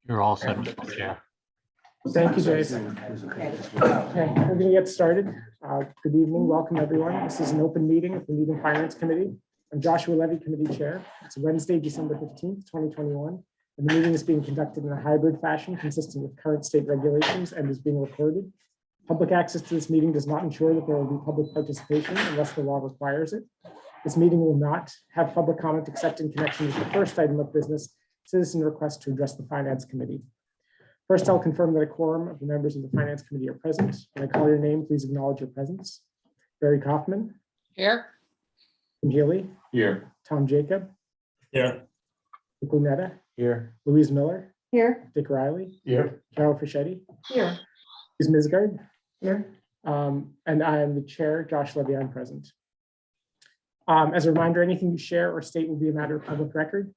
You're all set, Mr. Chair. Thank you, Jason. Okay, we're going to get started. Good evening. Welcome, everyone. This is an open meeting of the Meeting Finance Committee. I'm Joshua Levy, Committee Chair. It's Wednesday, December 15th, 2021. And the meeting is being conducted in a hybrid fashion consistent with current state regulations and is being recorded. Public access to this meeting does not ensure that there will be public participation unless the law requires it. This meeting will not have public comment except in connection with the first item of business, citizen request to address the Finance Committee. First, I'll confirm that a quorum of the members of the Finance Committee are present. When I call your name, please acknowledge your presence. Barry Kaufman. Here. Tim Healy. Here. Tom Jacob. Here. Nick Lunetta. Here. Louise Miller. Here. Dick Riley. Here. Carol Fischetti. Here. Louise Misgard. Here. And I am the chair, Josh Levy, I'm present. As a reminder, anything you share or state will be a matter of public record.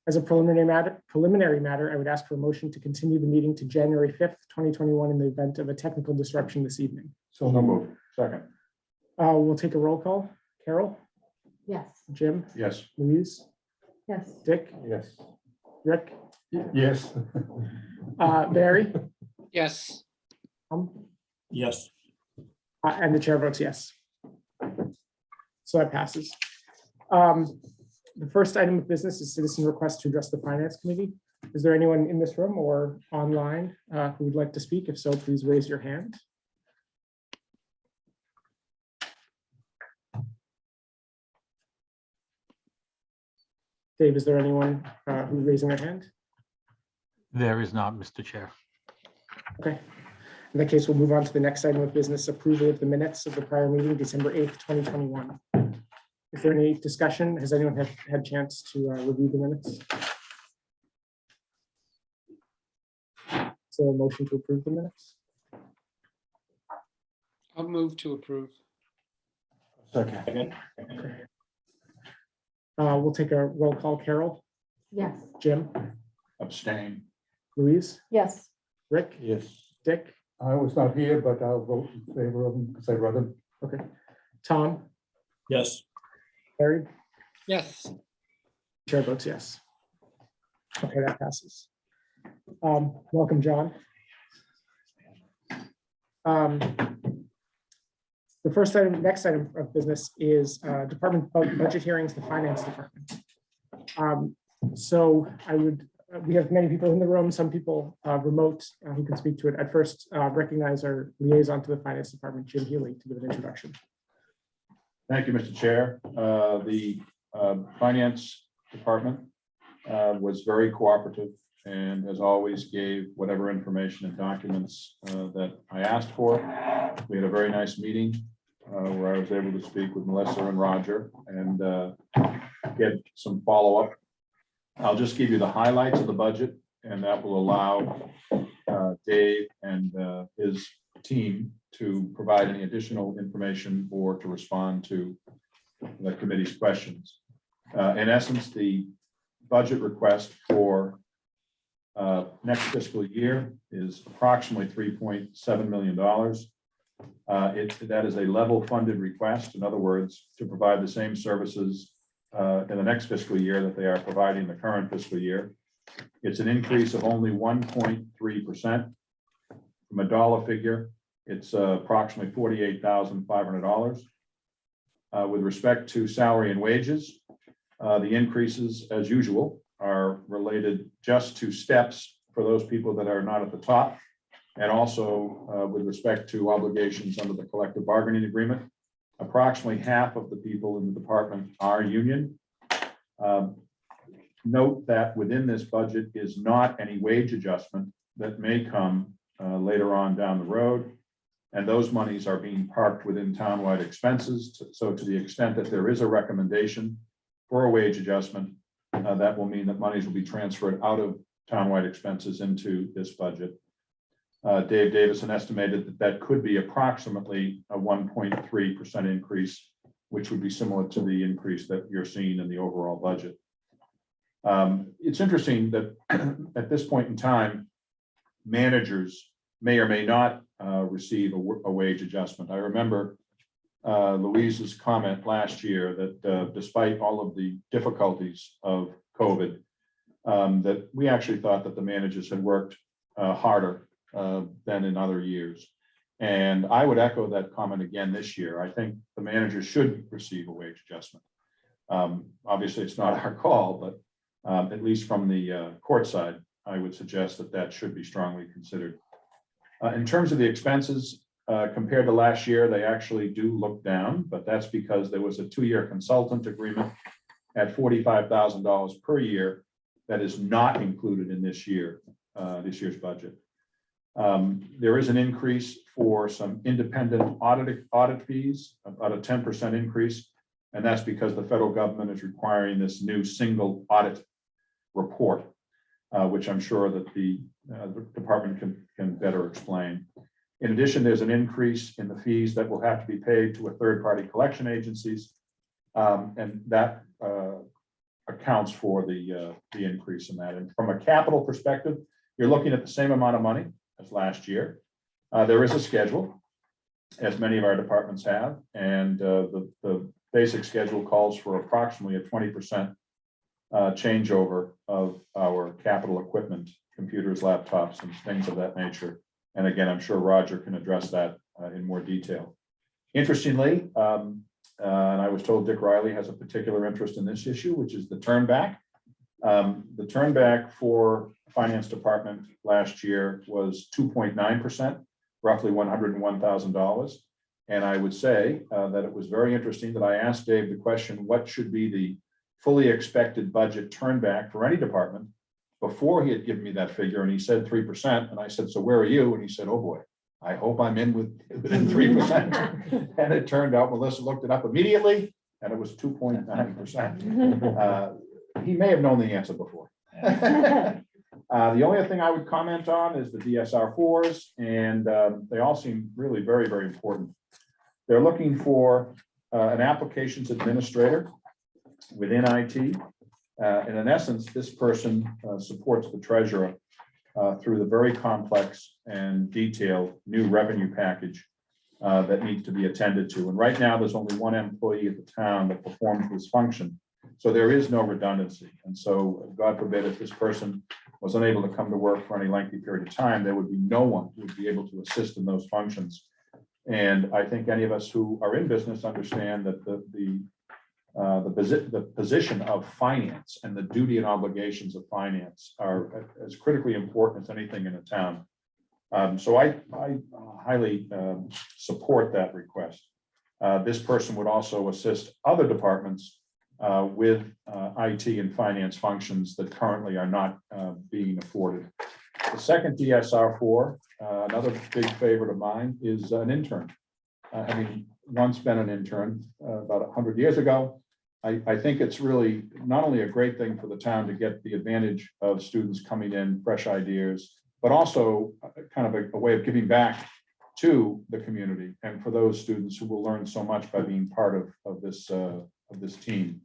As a preliminary matter, I would ask for a motion to continue the meeting to January 5th, 2021 in the event of a technical disruption this evening. So no move. Second. We'll take a roll call. Carol, Yes. Jim, Yes. Louise, Yes. Dick, Yes. Rick, Yes. Barry, Yes. Yes. and the chair votes yes. So that passes. The first item of business is citizen request to address the Finance Committee. Is there anyone in this room or online who would like to speak? If so, please raise your hand. Dave, is there anyone who's raising their hand? There is not, Mr. Chair. Okay. In that case, we'll move on to the next item of business, approval of the minutes of the prior meeting, December 8th, 2021. Is there any discussion? Has anyone had a chance to review the minutes? So a motion to approve the minutes? I'll move to approve. Second. We'll take a roll call. Carol, Yes. Jim, Abstain. Louise, Yes. Rick, Yes. Dick, I was not here, but I'll vote in favor of them because I read them. okay, Tom, Yes. Barry, Yes. chair votes yes. Okay, that passes. Welcome, John. The first item, next item of business is department budget hearings, the finance department. So we have many people in the room, some people remote who can speak to it. At first, recognize our liaison to the finance department, Jim Healy, to give an introduction. Thank you, Mr. Chair. The Finance Department was very cooperative and as always gave whatever information and documents that I asked for. We had a very nice meeting where I was able to speak with Melissa and Roger and get some follow-up. I'll just give you the highlights of the budget, and that will allow Dave and his team to provide any additional information or to respond to the committee's questions. In essence, the budget request for next fiscal year is approximately $3.7 million. That is a level funded request. In other words, to provide the same services in the next fiscal year that they are providing the current fiscal year. It's an increase of only 1.3%. From a dollar figure, it's approximately $48,500. With respect to salary and wages, the increases, as usual, are related just to steps for those people that are not at the top, and also with respect to obligations under the collective bargaining agreement. Approximately half of the people in the department are union. Note that within this budget is not any wage adjustment that may come later on down the road. And those monies are being parked within townwide expenses. So to the extent that there is a recommendation for a wage adjustment, that will mean that monies will be transferred out of townwide expenses into this budget. Dave Davison estimated that that could be approximately a 1.3% increase, which would be similar to the increase that you're seeing in the overall budget. It's interesting that at this point in time, managers may or may not receive a wage adjustment. I remember Louise's comment last year that despite all of the difficulties of COVID, that we actually thought that the managers had worked harder than in other years. And I would echo that comment again this year. I think the managers should receive a wage adjustment. Obviously, it's not our call, but at least from the court side, I would suggest that that should be strongly considered. In terms of the expenses, compared to last year, they actually do look down, but that's because there was a 2-year consultant agreement at $45,000 per year that is not included in this year's budget. There is an increase for some independent audit fees, about a 10% increase. And that's because the federal government is requiring this new single audit report, which I'm sure that the department can better explain. In addition, there's an increase in the fees that will have to be paid to a third-party collection agencies. And that accounts for the increase in that. And from a capital perspective, you're looking at the same amount of money as last year. There is a schedule, as many of our departments have, and the basic schedule calls for approximately a 20% changeover of our capital equipment, computers, laptops, and things of that nature. And again, I'm sure Roger can address that in more detail. Interestingly, and I was told Dick Riley has a particular interest in this issue, which is the turnback. The turnback for finance department last year was 2.9%, roughly $101,000. And I would say that it was very interesting that I asked Dave the question, what should be the fully expected budget turnback for any department, before he had given me that figure, and he said 3%. And I said, so where are you? And he said, oh boy, I hope I'm within 3%. And it turned out Melissa looked it up immediately, and it was 2.9%. He may have known the answer before. The only other thing I would comment on is the DSR4s, and they all seem really very, very important. They're looking for an applications administrator within IT. And in essence, this person supports the treasurer through the very complex and detailed new revenue package that needs to be attended to. And right now, there's only one employee at the town that performs this function. So there is no redundancy. And so God forbid, if this person was unable to come to work for any lengthy period of time, there would be no one who would be able to assist in those functions. And I think any of us who are in business understand that the position of finance and the duty and obligations of finance are as critically important as anything in a town. So I highly support that request. This person would also assist other departments with IT and finance functions that currently are not being afforded. The second DSR4, another big favorite of mine, is an intern. Having once been an intern about 100 years ago, I think it's really not only a great thing for the town to get the advantage of students coming in, fresh ideas, but also kind of a way of giving back to the community and for those students who will learn so much by being part of this team.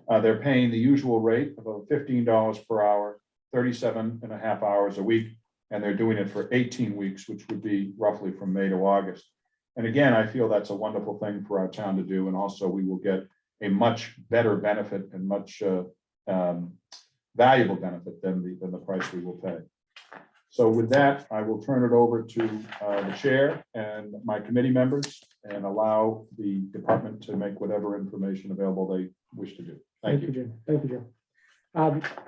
They're paying the usual rate of about $15 per hour, 37.5 hours a week, and they're doing it for 18 weeks, which would be roughly from May to August. And again, I feel that's a wonderful thing for our town to do. And also we will get a much better benefit and much valuable benefit than the price we will pay. So with that, I will turn it over to the chair and my committee members and allow the department to make whatever information available they wish to do. Thank you. Jim. Thank you, Jim.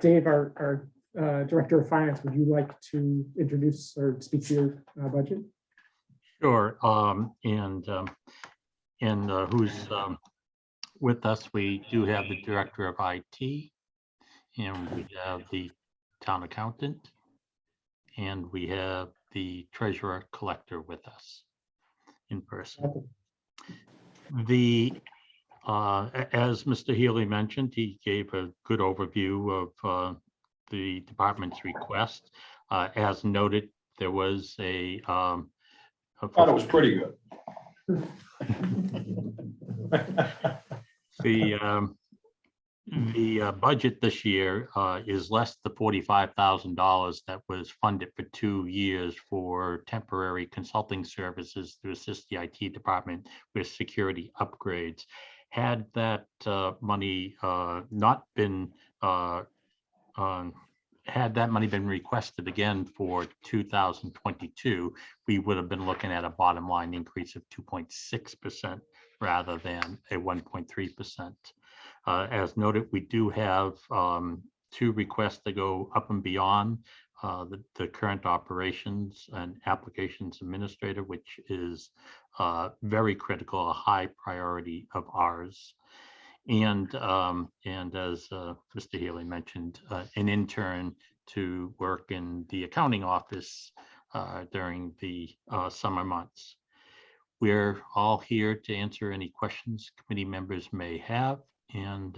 Dave, our Director of Finance, would you like to introduce or speak to your budget? Sure. Who's with us, we do have the Director of IT, and we have the Town Accountant, and we have the Treasurer Collector with us in person. As Mr. Healy mentioned, he gave a good overview of the department's request. As noted, there was I thought it was pretty good. The budget this year is less than $45,000 that was funded for 2 years for temporary consulting services to assist the IT department with security upgrades. Had that money not been had that money been requested again for 2022, we would have been looking at a bottom line increase of 2.6% rather than a 1.3%. As noted, we do have 2 requests that go up and beyond the current operations and applications administrator, which is very critical, a high priority of ours. And as Mr. Healy mentioned, an intern to work in the accounting office during the summer months. We're all here to answer any questions committee members may have. And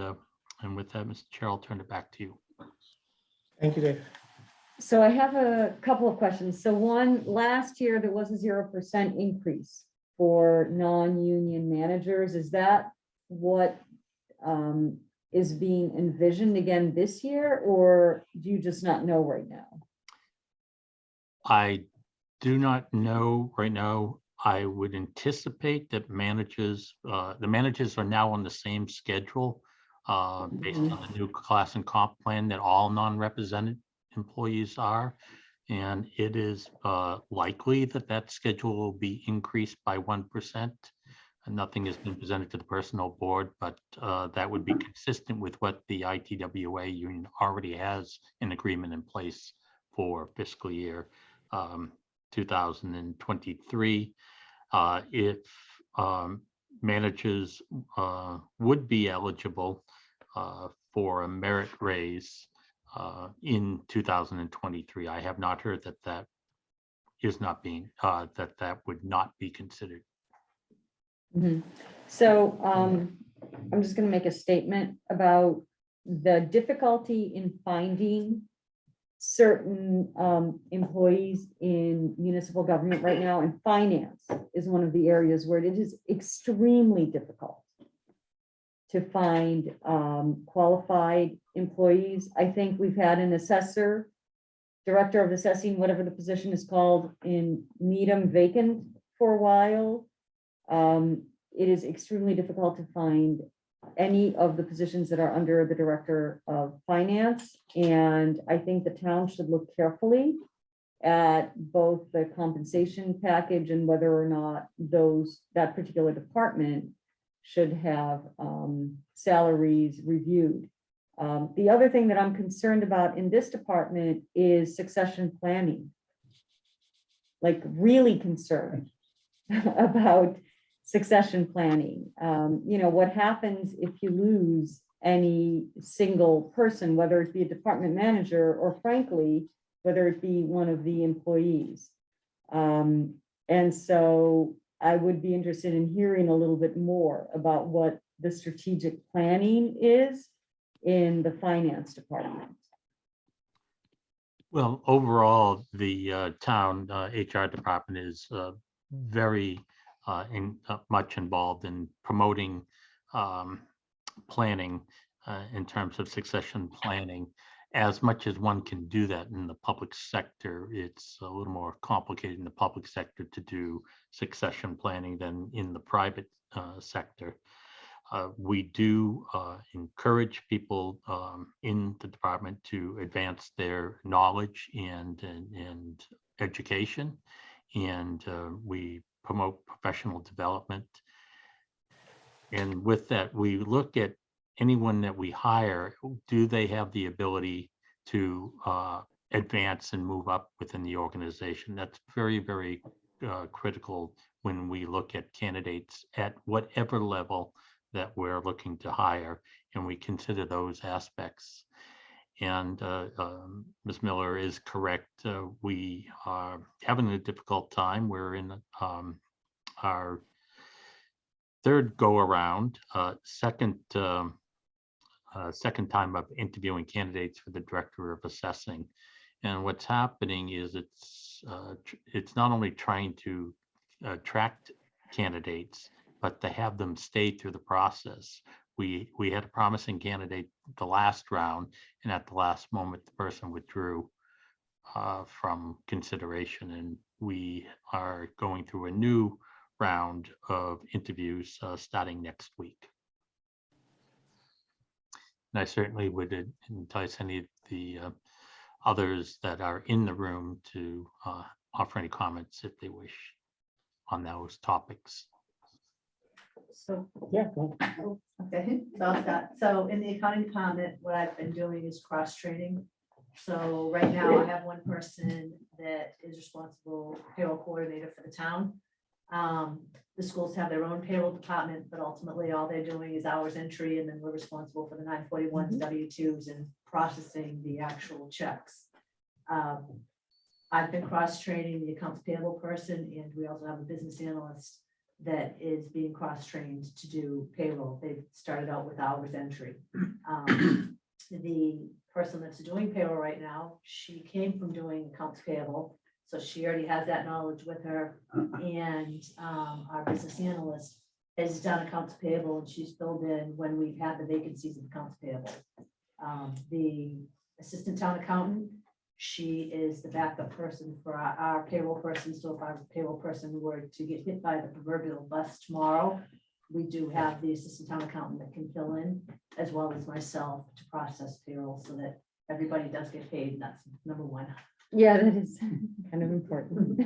with that, Mr. Chair, I'll turn it back to you. Thank you, Dave. So I have a couple of questions. So one, last year, there was a 0% increase for non-union managers. Is that what is being envisioned again this year, or do you just not know right now? I do not know right now. I would anticipate that the managers are now on the same schedule based on the new class and comp plan that all non-represented employees are. And it is likely that that schedule will be increased by 1%. And nothing has been presented to the personnel board, but that would be consistent with what the ITWA union already has an agreement in place for fiscal year 2023. If managers would be eligible for a merit raise in 2023, I have not heard that that is not being that would not be considered. So I'm just going to make a statement about the difficulty in finding certain employees in municipal government right now, and finance is one of the areas where it is extremely difficult to find qualified employees. I think we've had an assessor, director of assessing, whatever the position is called, in Needham vacant for a while. It is extremely difficult to find any of the positions that are under the director of finance. And I think the town should look carefully at both the compensation package and whether or not that particular department should have salaries reviewed. The other thing that I'm concerned about in this department is succession planning. Like really concerned about succession planning. What happens if you lose any single person, whether it be a department manager or frankly, whether it be one of the employees. And so I would be interested in hearing a little bit more about what the strategic planning is in the finance department. Well, overall, the town HR department is very much involved in promoting planning in terms of succession planning. As much as one can do that in the public sector, it's a little more complicated in the public sector to do succession planning than in the private sector. We do encourage people in the department to advance their knowledge and education, and we promote professional development. And with that, we look at anyone that we hire. Do they have the ability to advance and move up within the organization? That's very, very critical when we look at candidates at whatever level that we're looking to hire, and we consider those aspects. And Ms. Miller is correct. We are having a difficult time. We're in our third go around, second time of interviewing candidates for the director of assessing. And what's happening is it's not only trying to attract candidates, but to have them stay through the process. We had a promising candidate the last round, and at the last moment, the person withdrew from consideration, and we are going through a new round of interviews starting next week. And I certainly would entice any of the others that are in the room to offer any comments if they wish on those topics. So, Yeah, go ahead. okay, so I'll start. So in the accounting department, what I've been doing is cross-training. So right now I have one person that is responsible payroll coordinator for the town. The schools have their own payroll department, but ultimately all they're doing is hours entry, and then we're responsible for the 941s, W-2s, and processing the actual checks. I've been cross-training the accounts payable person, and we also have a business analyst that is being cross-trained to do payroll. They've started out with hours entry. The person that's doing payroll right now, she came from doing accounts payable, so she already has that knowledge with her. And our business analyst has done accounts payable, and she's filled in when we've had the vacancies of accounts payable. The assistant town accountant, she is the backup person for our payroll person. So if our payroll person were to get hit by the proverbial bus tomorrow, we do have the assistant town accountant that can fill in, as well as myself, to process payroll so that everybody does get paid. And that's number one. Yeah, that is kind of important.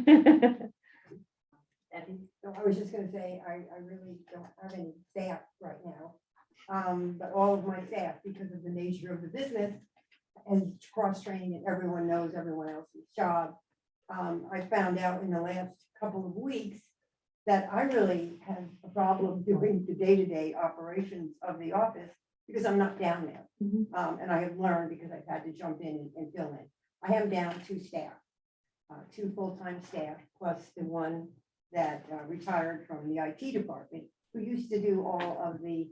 Abby? No, I was just gonna say, I really don't have any staff right now. But all of my staff, because of the nature of the business and cross-training, and everyone knows everyone else's job. I found out in the last couple of weeks that I really have a problem doing the day-to-day operations of the office because I'm not down there. Mhm. And I have learned because I've had to jump in and fill in. I am down 2 staff, 2 full-time staff, plus the one that retired from the IT department, who used to do all of the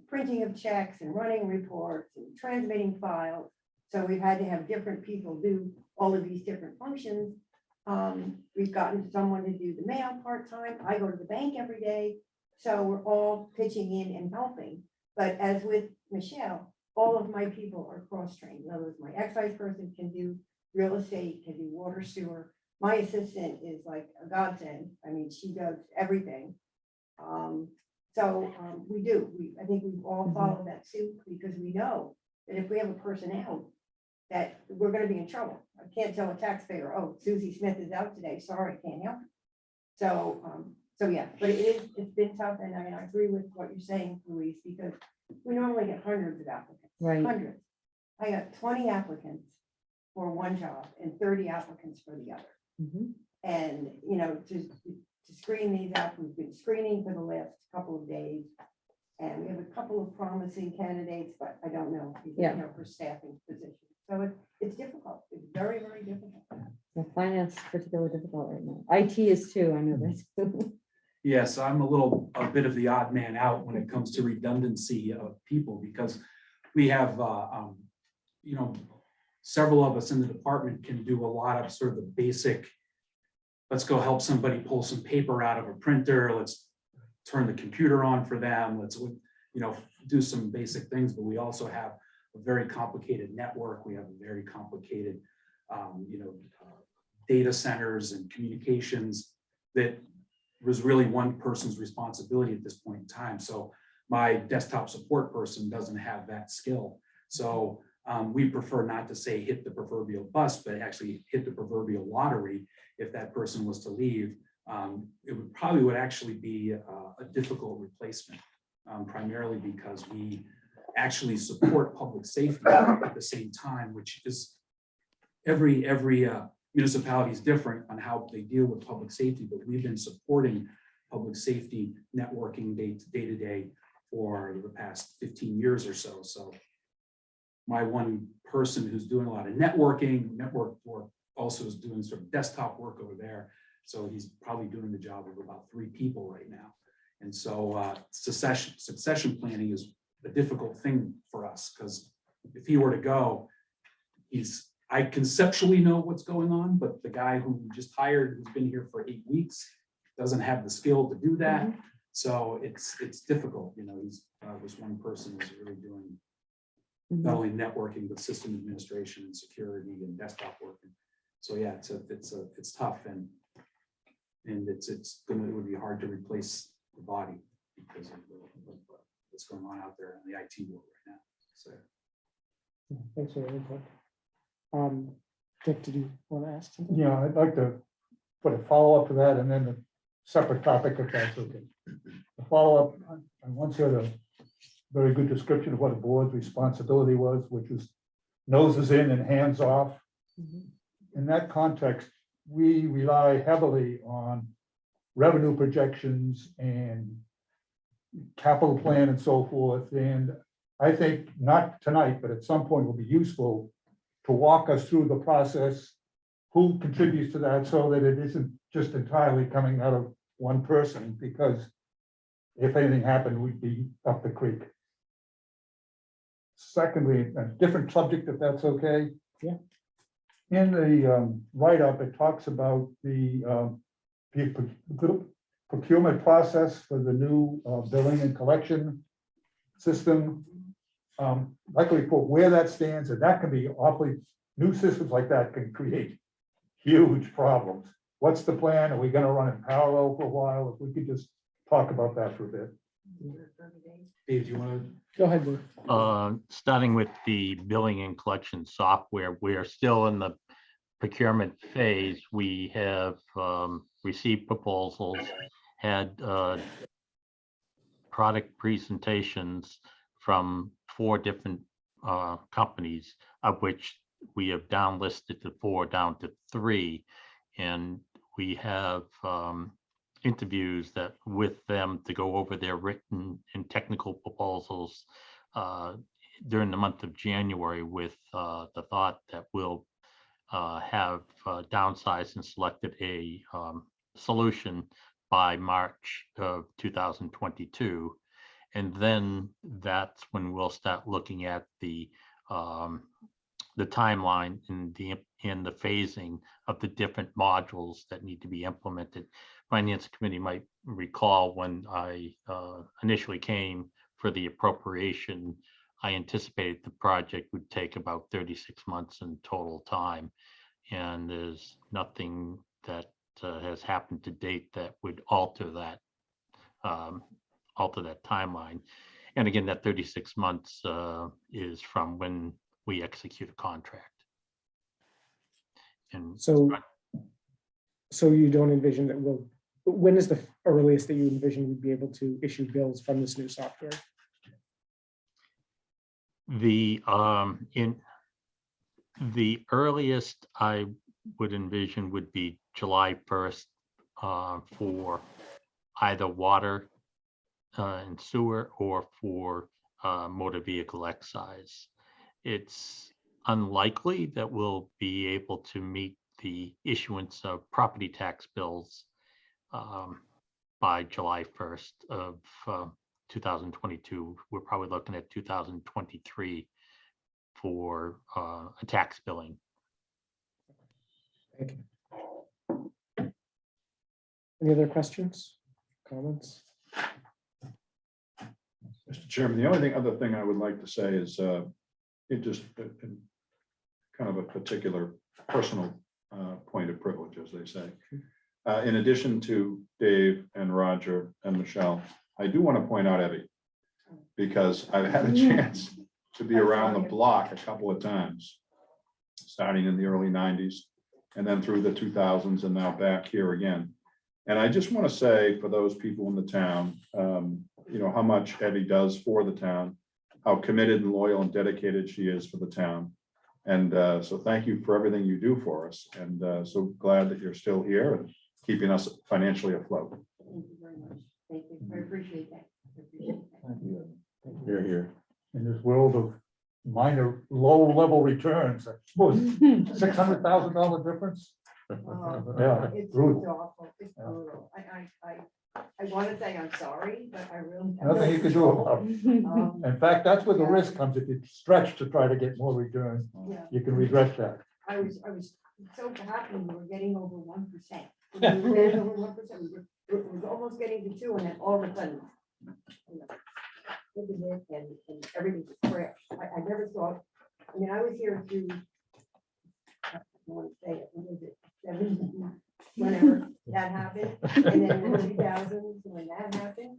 printing of checks and running reports and transmitting files. So we've had to have different people do all of these different functions. We've gotten someone to do the mail part-time. I go to the bank every day. So we're all pitching in and helping. But as with Michelle, all of my people are cross-trained. In other words, my excise person can do real estate, can do water, sewer. My assistant is like a godsend. I mean, she does everything. I think we've all followed that suit because we know that if we have a person out, that we're gonna be in trouble. I can't tell a taxpayer, oh, Susie Smith is out today, sorry, can't help you. So yeah, but it's been tough, and I agree with what you're saying, Louise, because we normally get hundreds of applicants. Right. Hundreds. I got 20 applicants for one job and 30 applicants for the other. Mhm. And, to screen these out, we've been screening for the last couple of days. And we have a couple of promising candidates, but I don't know, for staffing positions. So it's difficult. It's very, very difficult. Yeah, finance is particularly difficult right now. IT is too, I know that. Yes, I'm a bit of the odd man out when it comes to redundancy of people, because we have, several of us in the department can do a lot of sort of the basic, let's go help somebody pull some paper out of a printer, let's turn the computer on for them, let's, do some basic things, but we also have a very complicated network. We have a very complicated, data centers and communications that was really one person's responsibility at this point in time. So my desktop support person doesn't have that skill. So we prefer not to say hit the proverbial bus, but actually hit the proverbial lottery. If that person was to leave, it would actually be a difficult replacement, primarily because we actually support public safety at the same time, which is every municipality is different on how they deal with public safety, but we've been supporting public safety networking day to day for the past 15 years or so. So my one person who's doing a lot of network work also is doing sort of desktop work over there. So he's probably doing the job of about 3 people right now. And so succession planning is a difficult thing for us, because if he were to go, I conceptually know what's going on, but the guy who we just hired, who's been here for 8 weeks, doesn't have the skill to do that. So it's difficult. He's this one person who's really doing not only networking, but system administration and security and desktop work. So yeah, it's tough, and it would be hard to replace the body because of what's going on out there in the IT world right now. So. Thanks for your input. Dick, did you want to ask something? Yeah, I'd like to put a follow-up to that and then a separate topic if that's okay. The follow-up, I once heard a very good description of what a board's responsibility was, which was noses in and hands off. In that context, we rely heavily on revenue projections and capital plan and so forth. And I think not tonight, but at some point will be useful to walk us through the process, who contributes to that so that it isn't just entirely coming out of one person, because if anything happened, we'd be up the creek. Secondly, a different subject, if that's okay. Yeah. In the write-up, it talks about the procurement process for the new billing and collection system. Likely put where that stands, and that can be awfully, new systems like that can create huge problems. What's the plan? Are we gonna run in parallel for a while? If we could just talk about that for a bit. Dave, do you want to? Go ahead, Dave. Starting with the billing and collection software, we are still in the procurement phase. We have received proposals, had product presentations from 4 different companies, of which we have downlisted the 4 down to 3. And we have interviews that with them to go over their written and technical proposals during the month of January, with the thought that we'll have downsized and selected a solution by March of 2022. And then that's when we'll start looking at the timeline and the phasing of the different modules that need to be implemented. Finance Committee might recall when I initially came for the appropriation, I anticipated the project would take about 36 months in total time. And there's nothing that has happened to date that would alter that timeline. And again, that 36 months is from when we execute a contract. And So you don't envision that when is the earliest that you envision you'd be able to issue bills from this new software? the earliest I would envision would be July 1st for either water and sewer, or for motor vehicle excise. It's unlikely that we'll be able to meet the issuance of property tax bills by July 1st of 2022. We're probably looking at 2023 for a tax billing. Thank you. Any other questions, comments? Mr. Chairman, the only other thing I would like to say is it just kind of a particular personal point of privilege, as they say. In addition to Dave and Roger and Michelle, I do want to point out Evie, because I've had a chance to be around the block a couple of times, starting in the early 90s and then through the 2000s and now back here again. And I just want to say, for those people in the town, you know, how much Evie does for the town, how committed and loyal and dedicated she is for the town. And so thank you for everything you do for us. And so glad that you're still here and keeping us financially afloat. Thank you very much. Thank you. I appreciate that. I appreciate that. Here, here. In this world of minor, low-level returns, I suppose, $600,000 difference. Yeah, It's brutal. awful. It's brutal. I want to say I'm sorry, but I really. Nothing you can do about it. Um, In fact, that's where the risk comes. If you stretch to try to get more return, Yeah, you can regret that. I was so happy we were getting over 1%. We were getting over 1%. We were almost getting to 2%, and then all of a sudden, you know, look at it, and everything just crashed. I never saw, I mean, I was here through, I want to say it, when was it, 70, whenever that happened, and then in the 2000s when that happened.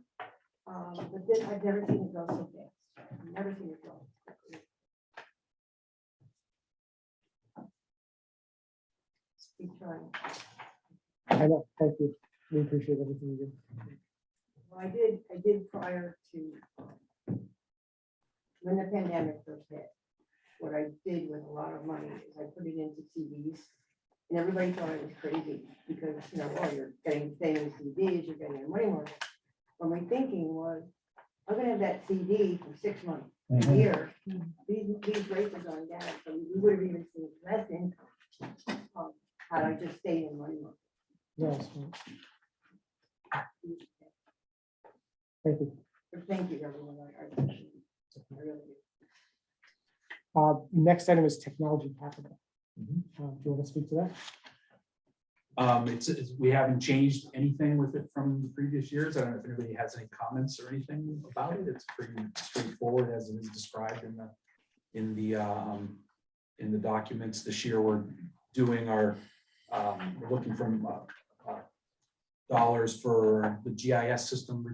But then I've never seen it go Keep trying. I know, thank you. We appreciate everything you do. Well, I did prior to when the pandemic first hit. What I did with a lot of money is I put it into CDs. And everybody thought it was crazy because, you know, oh, you're getting savings CDs, you're getting a money market. But my thinking was, I'm gonna have that CD for 6 months, a year. These rates are going down, so we would have even seen less income had I just stayed in money market. Yes. Thank you. But thank you, everyone. I appreciate it. I really do. Next item is technology capital. Mhm. Do you want to speak to that? We haven't changed anything with it from the previous years. I don't know if anybody has any comments or anything about it. It's pretty straightforward as it is described in the documents. This year, we're doing we're looking from dollars for the GIS system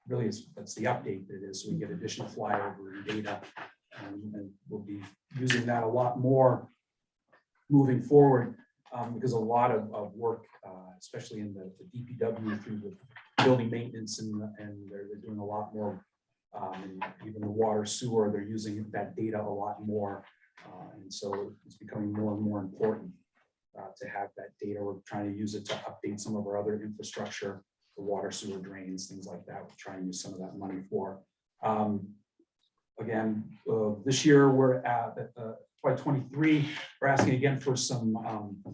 really that's the update that is. So we get additional flyover and data, and we'll be using that a lot more moving forward. Because a lot of work, especially in the DPW through the building maintenance and they're doing a lot more, and even the water sewer, they're using that data a lot more. And so it's becoming more and more important to have that data. We're trying to use it to update some of our other infrastructure, the water sewer drains, things like that. We're trying to use some of that money for. Again, this year we're at FY 23. We're asking again for some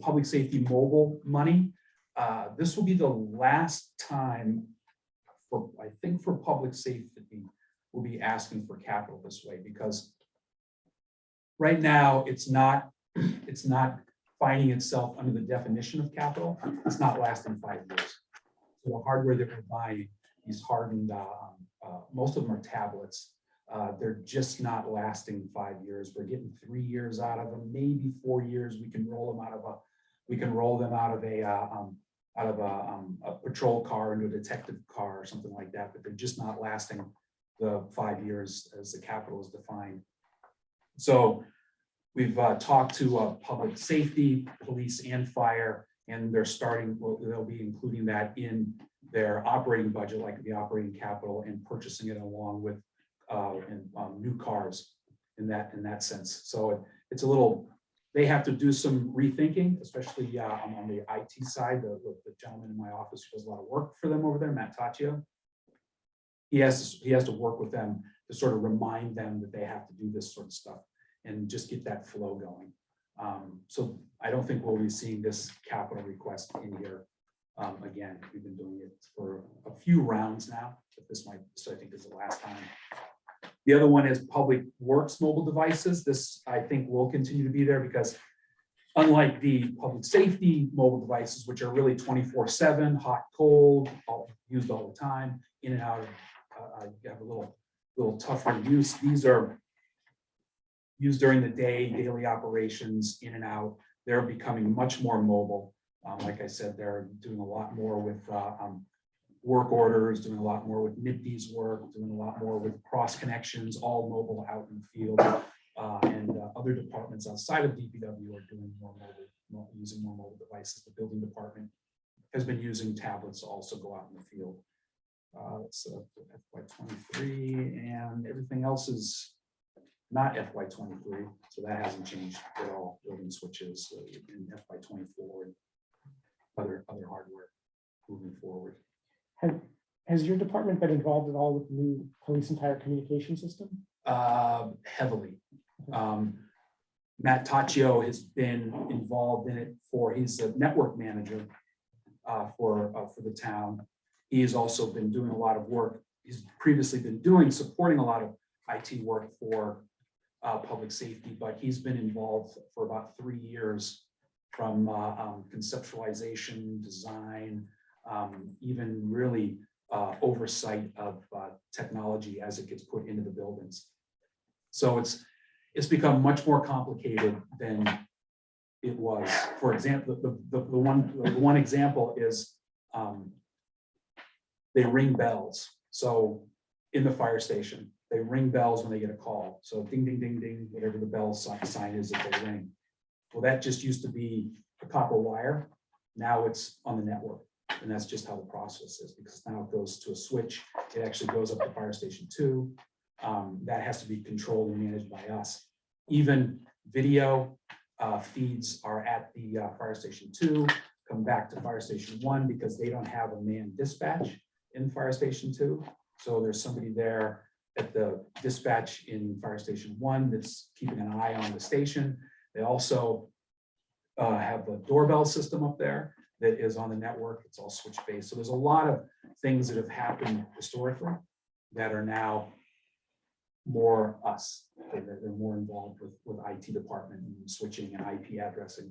public safety mobile money. This will be the last time for, I think, for public safety, we'll be asking for capital this way, because right now it's not finding itself under the definition of capital. It's not lasting 5 years. So the hardware that we're buying, these hardened, most of them are tablets. They're just not lasting 5 years. We're getting 3 years out of them, maybe 4 years. We can roll them out of a patrol car into a detective car or something like that, but they're just not lasting the 5 years as the capital is defined. So we've talked to public safety, police and fire, and they'll be including that in their operating budget, like the operating capital, and purchasing it along with new cars in that sense. So it's a little, they have to do some rethinking, especially on the IT side. The gentleman in my office who does a lot of work for them over there, Matt Taccio, he has to work with them to sort of remind them that they have to do this sort of stuff and just get that flow going. So I don't think we'll be seeing this capital request in here again. We've been doing it for a few rounds now, but so I think this is the last time. The other one is public works mobile devices. This, I think, will continue to be there because unlike the public safety mobile devices, which are really 24/7, hot, cold, used all the time, in and out of, you have a little tougher use. These are used during the day, daily operations, in and out. They're becoming much more mobile. Like I said, they're doing a lot more with work orders, doing a lot more with NIPD's work, doing a lot more with cross connections, all mobile out in the field. And other departments outside of DPW are doing using more mobile devices. The building department has been using tablets to also go out in the field. So FY 23, and everything else is not FY 23, so that hasn't changed at all. Building switches in FY 24 and other hardware moving forward. Has your department been involved at all with the new police and fire communication system? Heavily. Matt Taccio has been involved in it he's a network manager for the town. He has also been doing a lot of work. He's previously been supporting a lot of IT work for public safety, but he's been involved for about 3 years from conceptualization, design, even really oversight of technology as it gets put into the buildings. So it's become much more complicated than it was. For example, the one example is they ring bells. So in the fire station, they ring bells when they get a call. So ding, ding, ding, ding, whatever the bell sign is that they ring. Well, that just used to be copper wire. Now it's on the network. And that's just how the process is, because now it goes to a switch. It actually goes up to Fire Station 2. That has to be controlled and managed by us. Even video feeds are at the Fire Station 2, come back to Fire Station 1 because they don't have a manned dispatch in Fire Station 2. So there's somebody there at the dispatch in Fire Station 1 that's keeping an eye on the station. They also have the doorbell system up there that is on the network. It's all switch based. So there's a lot of things that have happened historically that are now more us. They're more involved with IT department and switching and IP addressing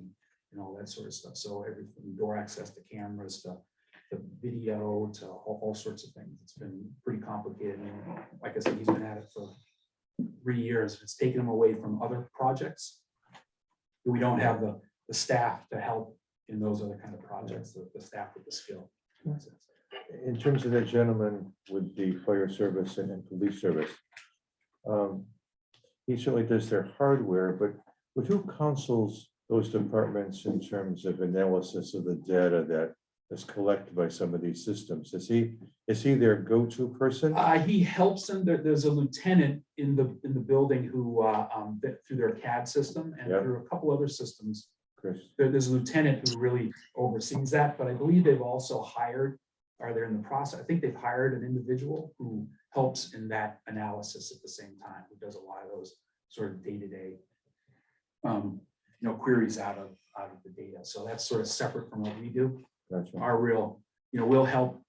and all that sort of stuff. So everything, door access to cameras, to video, to all sorts of things. It's been pretty complicated. And like I said, he's been at it for 3 years. It's taken him away from other projects. We don't have the staff to help in those other kind of projects, the staff with the skill. In terms of that gentleman with the fire service and police service, he certainly does their hardware, but who counsels those departments in terms of analysis of the data that is collected by some of these systems? Is he their go-to person? He helps them. There's a lieutenant in the building who through their CAD system and Yep. through a couple other systems. Chris? There's a lieutenant who really oversees that, but I believe they've also hired, or they're in the process. I think they've hired an individual who helps in that analysis at the same time, who does a lot of those sort of day-to-day queries out of the data. So that's sort of separate from what we do. Gotcha. Our real, we'll help,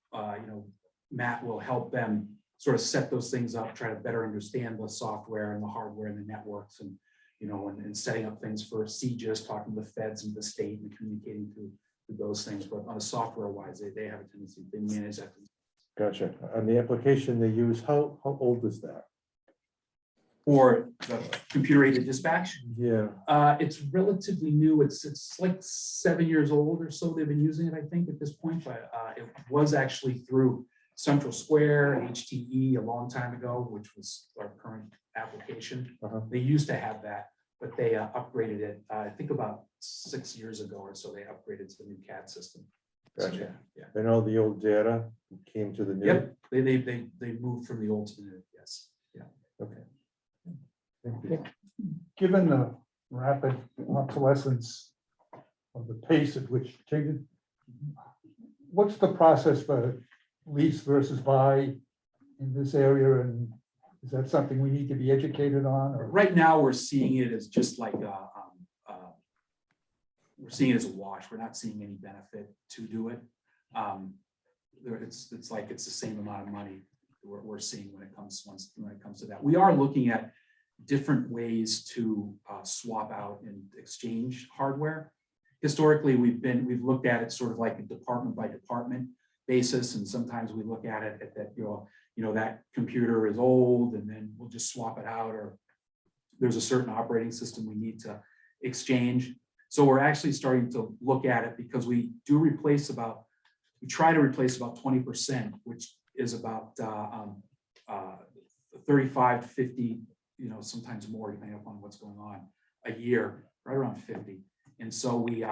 Matt will help them sort of set those things up, try to better understand the software and the hardware and the networks and, and setting up things for sieges, talking to the feds and the state and communicating to those things. But on a software wise, they have a tendency, they manage that. Gotcha. On the application they use, how old is that? Or the computer aided dispatch. Yeah. It's relatively new. It's like 7 years old or so. They've been using it, I think, at this point, but it was actually through Central Square, HTE, a long time ago, which was our current application. They used to have that, but they upgraded it, I think about 6 years ago or so. They upgraded to the new CAD system. So, Gotcha. yeah. And all the old data came to the new? Yep. They moved from the old to the new. Yes. Yeah. Okay. Thank you. Given the rapid obsolescence of the pace at which changes, what's the process for lease versus buy in this area? And is that something we need to be educated on? Or Right now, we're seeing it as just like we're seeing it as a wash. We're not seeing any benefit to do it. It's like it's the same amount of money we're seeing when it comes to that. We are looking at different ways to swap out and exchange hardware. Historically, we've looked at it sort of like a department by department basis, and sometimes we look at it at that that computer is old, and then we'll just swap it out, or there's a certain operating system we need to exchange. So we're actually starting to look at it because we try to replace about 20%, which is about 35 to 50, sometimes more depending upon what's going on, a year, right around 50. And so we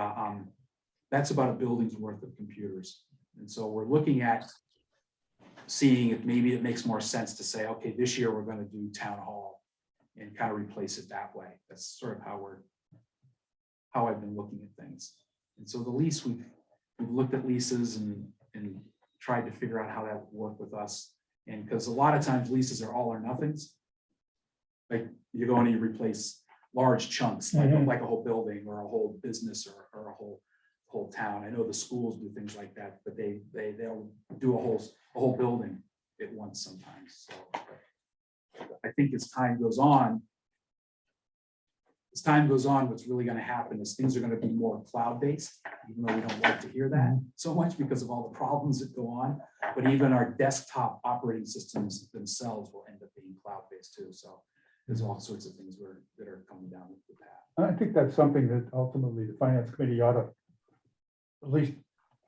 that's about a building's worth of computers. And so we're looking at seeing if maybe it makes more sense to say, okay, this year we're going to do town hall and kind of replace it that way. That's sort of how I've been looking at things. And so the lease, we've looked at leases and tried to figure out how that would work with us. And because a lot of times leases are all or nothings. Like you go and you replace large chunks, like a whole building or a whole business or a whole town. I know the schools do things like that, but they'll do a whole building at once sometimes. So I think as time goes on, what's really going to happen is things are going to be more cloud-based, even though we don't like to hear that so much because of all the problems that go on. But even our desktop operating systems themselves will end up being cloud-based too. So there's all sorts of things that are coming down the path. I think that's something that ultimately the finance committee ought to, at least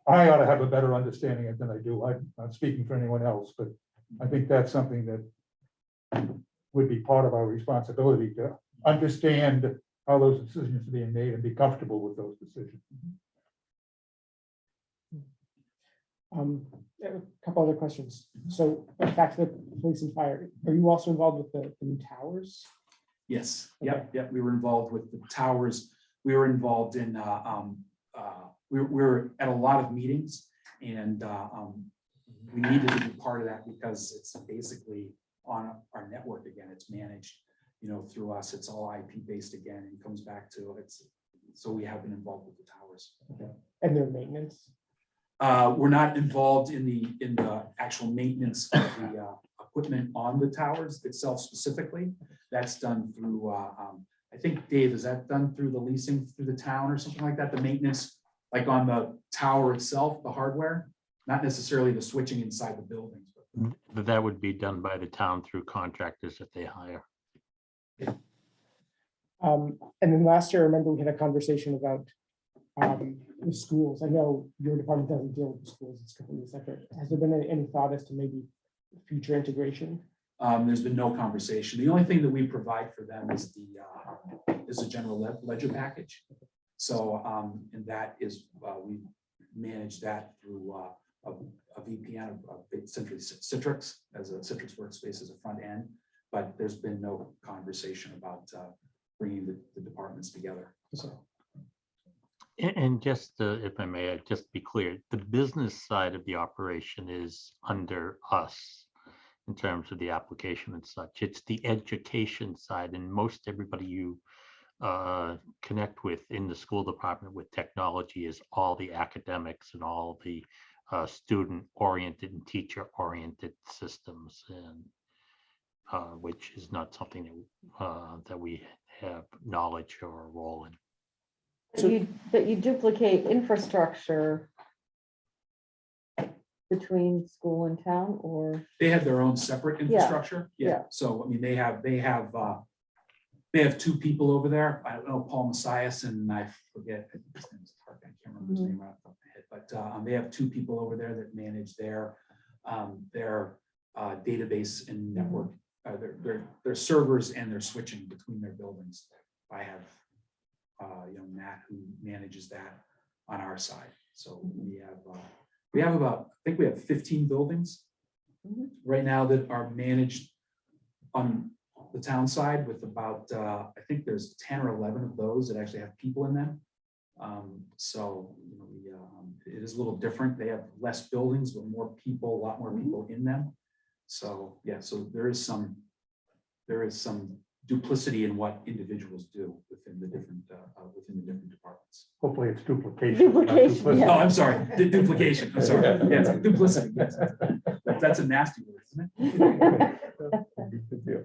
I ought to have a better understanding of than I do. I'm not speaking for anyone else, but I think that's something that would be part of our responsibility to understand how those decisions are being made and be comfortable with those decisions. A couple other questions. So back to the police and fire. Are you also involved with the new towers? Yes, yep, we were involved with the towers. We were involved in, we were at a lot of meetings, and we needed to be part of that because it's basically on our network again. It's managed, through us. It's all IP based again, and comes back to it. So we have been involved with the towers. And their maintenance? We're not involved in the actual maintenance of the equipment on the towers itself specifically. That's done through, I think, Dave, is that done through the leasing through the town or something like that? The maintenance, like on the tower itself, the hardware, not necessarily the switching inside the buildings. But that would be done by the town through contractors that they hire. And then last year, I remember we had a conversation about the schools. I know your department doesn't deal with the schools, it's completely separate. Has there been any thought as to maybe future integration? There's been no conversation. The only thing that we provide for them is the general ledger package. So, and that is, we manage that through a VPN, essentially Citrix, as a Citrix workspace as a front end. But there's been no conversation about bringing the departments together. So. And just, if I may, just be clear, the business side of the operation is under us in terms of the application and such. It's the education side, and most everybody you connect with in the school department with technology is all the academics and all the student-oriented and teacher-oriented systems, and which is not something that we have knowledge or a role in. But you duplicate infrastructure between school and town, or? They have their own separate infrastructure. yeah. So, I mean, they have two people over there. I don't know, Paul Messias, and I forget his name. I can't remember his name right off the top of my head, but they have two people over there that manage their database and network, their servers and their switching between their buildings. I have Matt, who manages that on our side. So we have about, I think we have 15 buildings right now that are managed on the town side, with about I think there's 10 or 11 of those that actually have people in them. So it is a little different. They have less buildings but more people, a lot more people in them. So yeah, so there is some duplicity in what individuals do within the different departments. Hopefully it's duplication. not Duplication, duplicity. yeah. Oh, I'm sorry, duplication. I'm sorry. Yes, duplicity. Yes, that's a nasty word, isn't it? Good deal.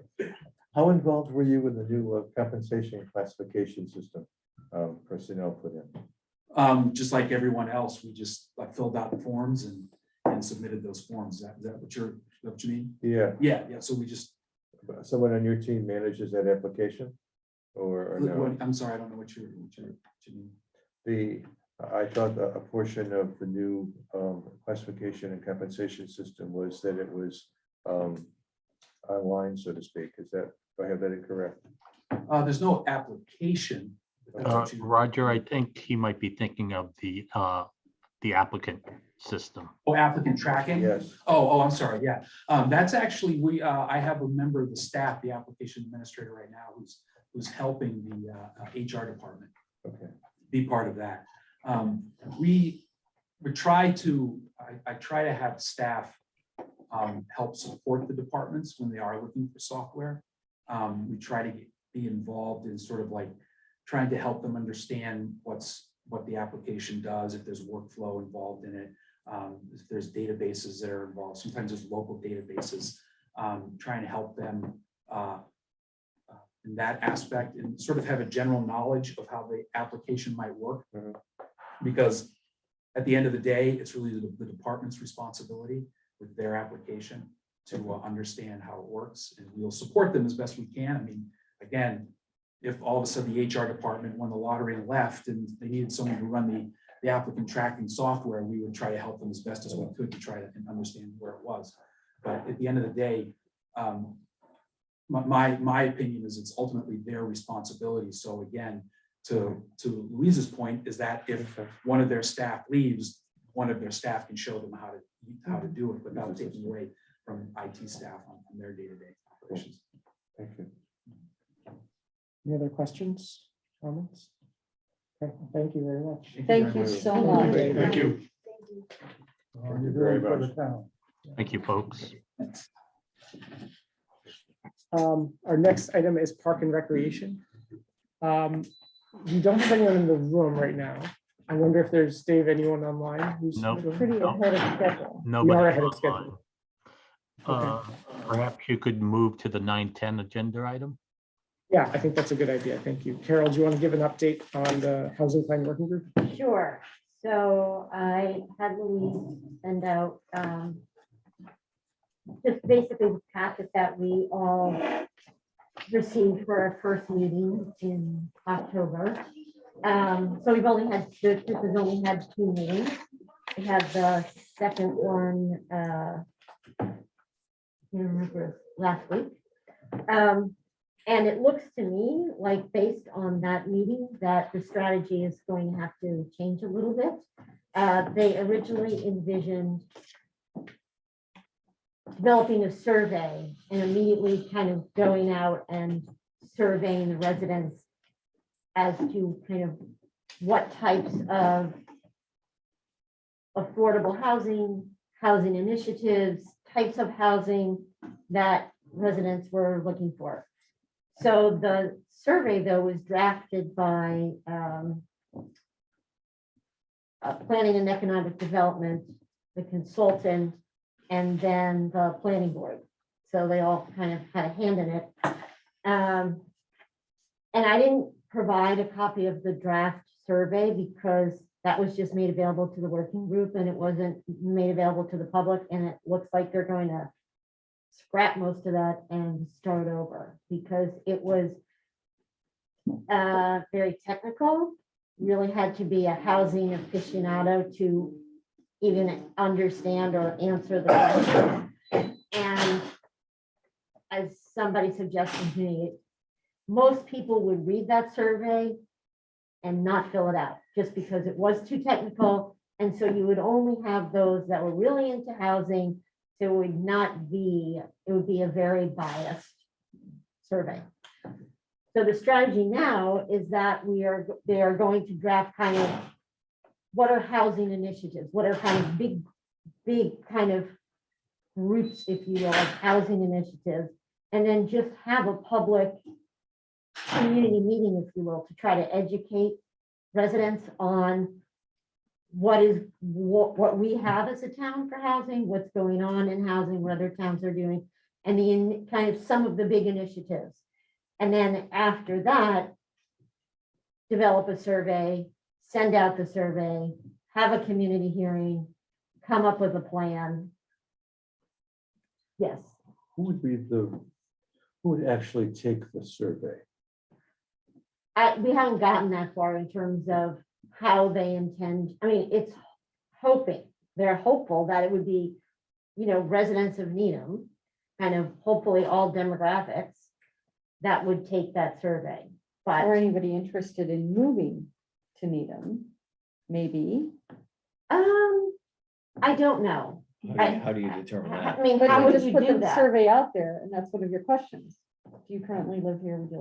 How involved were you in the new compensation classification system personnel put in? Just like everyone else, we just filled out the forms and submitted those forms. Is that what you mean? Yeah, Yeah. So we just. someone on your team manages that application, or no? I'm sorry, I don't know what you mean. I thought a portion of the new classification and compensation system was that it was online, so to speak. Is that, do I have that incorrect? There's no application. if that's what you- Roger, I think he might be thinking of the applicant system. Oh, applicant tracking? Yes. Oh, I'm sorry. Yeah. That's actually, I have a member of the staff, the application administrator right now, who's helping the HR department Okay. be part of that. We try to, I try to have staff help support the departments when they are looking for software. We try to be involved in sort of like trying to help them understand what the application does, if there's workflow involved in it, if there's databases that are involved. Sometimes there's local databases, trying to help them in that aspect and sort of have a general knowledge of how the application might work. Mhm. Because at the end of the day, it's really the department's responsibility with their application to understand how it works, and we'll support them as best we can. I mean, again, if all of a sudden the HR department won the lottery and left and they needed someone to run the applicant tracking software, we would try to help them as best as we could to try to understand where it was. But at the end of the day, my opinion is it's ultimately their responsibility. So again, to Louise's point, is that if one of their staff leaves, one of their staff can show them how to do it without taking away from IT staff on their day-to-day operations. Thank you. Any other questions, comments? Okay, thank you very much. Thank you so much. Thank you. You're doing for the town. Thank you, folks. Our next item is Park and Recreation. We don't have anyone in the room right now. I wonder if there's, Dave, anyone online who's. Nope. Pretty ahead of schedule. Nobody are ahead of online. Perhaps you could move to the 9:10 agenda item? Yeah, I think that's a good idea. Thank you. Carol, do you want to give an update on the Housing Plan Working Group? Sure. So I had Louise send out just basically the packet that we all received for our first meeting in October. So we've only had, this has only had 2 meetings. We had the second one, I remember last week. And it looks to me like based on that meeting that the strategy is going to have to change a little bit. They originally envisioned developing a survey and immediately kind of going out and surveying the residents as to kind of what types of affordable housing, housing initiatives, types of housing that residents were looking for. So the survey, though, was drafted by Planning and Economic Development, the consultant, and then the planning board. So they all kind of had a hand in it. And I didn't provide a copy of the draft survey because that was just made available to the working group and it wasn't made available to the public. And it looks like they're going to scrap most of that and start over because it was very technical, really had to be a housing aficionado to even understand or answer the question. And as somebody suggested to me, most people would read that survey and not fill it out just because it was too technical. And so you would only have those that were really into housing. So it would not be, it would be a very biased survey. So the strategy now is that they are going to draft kind of what are housing initiatives, what are kind of big kind of groups, if you will, of housing initiatives, and then just have a public community meeting, if you will, to try to educate residents on what we have as a town for housing, what's going on in housing, what other towns are doing, and the kind of some of the big initiatives. And then after that, develop a survey, send out the survey, have a community hearing, come up with a plan. Yes. Who would actually take the survey? We haven't gotten that far in terms of how they intend. I mean, it's they're hopeful that it would be, residents of Needham, kind of hopefully all demographics that would take that survey. But Or anybody interested in moving to Needham, maybe. I don't know. How do you determine that? I mean, But how you would just you put do the that? survey out there and that's one of your questions. Do you currently live here? Would you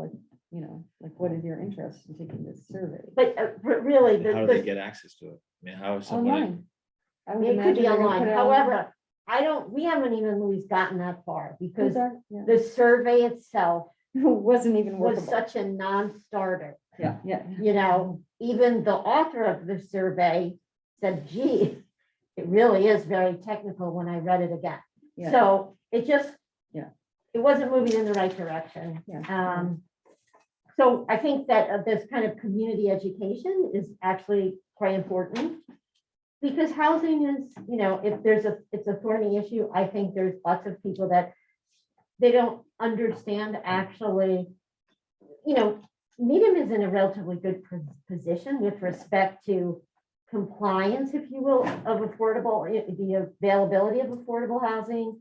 like, what is your interest in taking this survey? But really, And how do they get access to it? I mean, how is somebody? Online. I would it could imagine be they're gonna online. put it However, we haven't even Louise gotten that far because Yeah. the survey itself Wasn't even was workable. such a non-starter. Yeah. Even the author of the survey said, gee, it really is very technical when I read it again. Yeah. So it just, Yeah. it wasn't moving in the right direction. Yeah. So I think that this kind of community education is actually quite important. Because housing is, if it's a thorny issue, I think there's lots of people that they don't understand actually, Needham is in a relatively good position with respect to compliance, if you will, of the availability of affordable housing.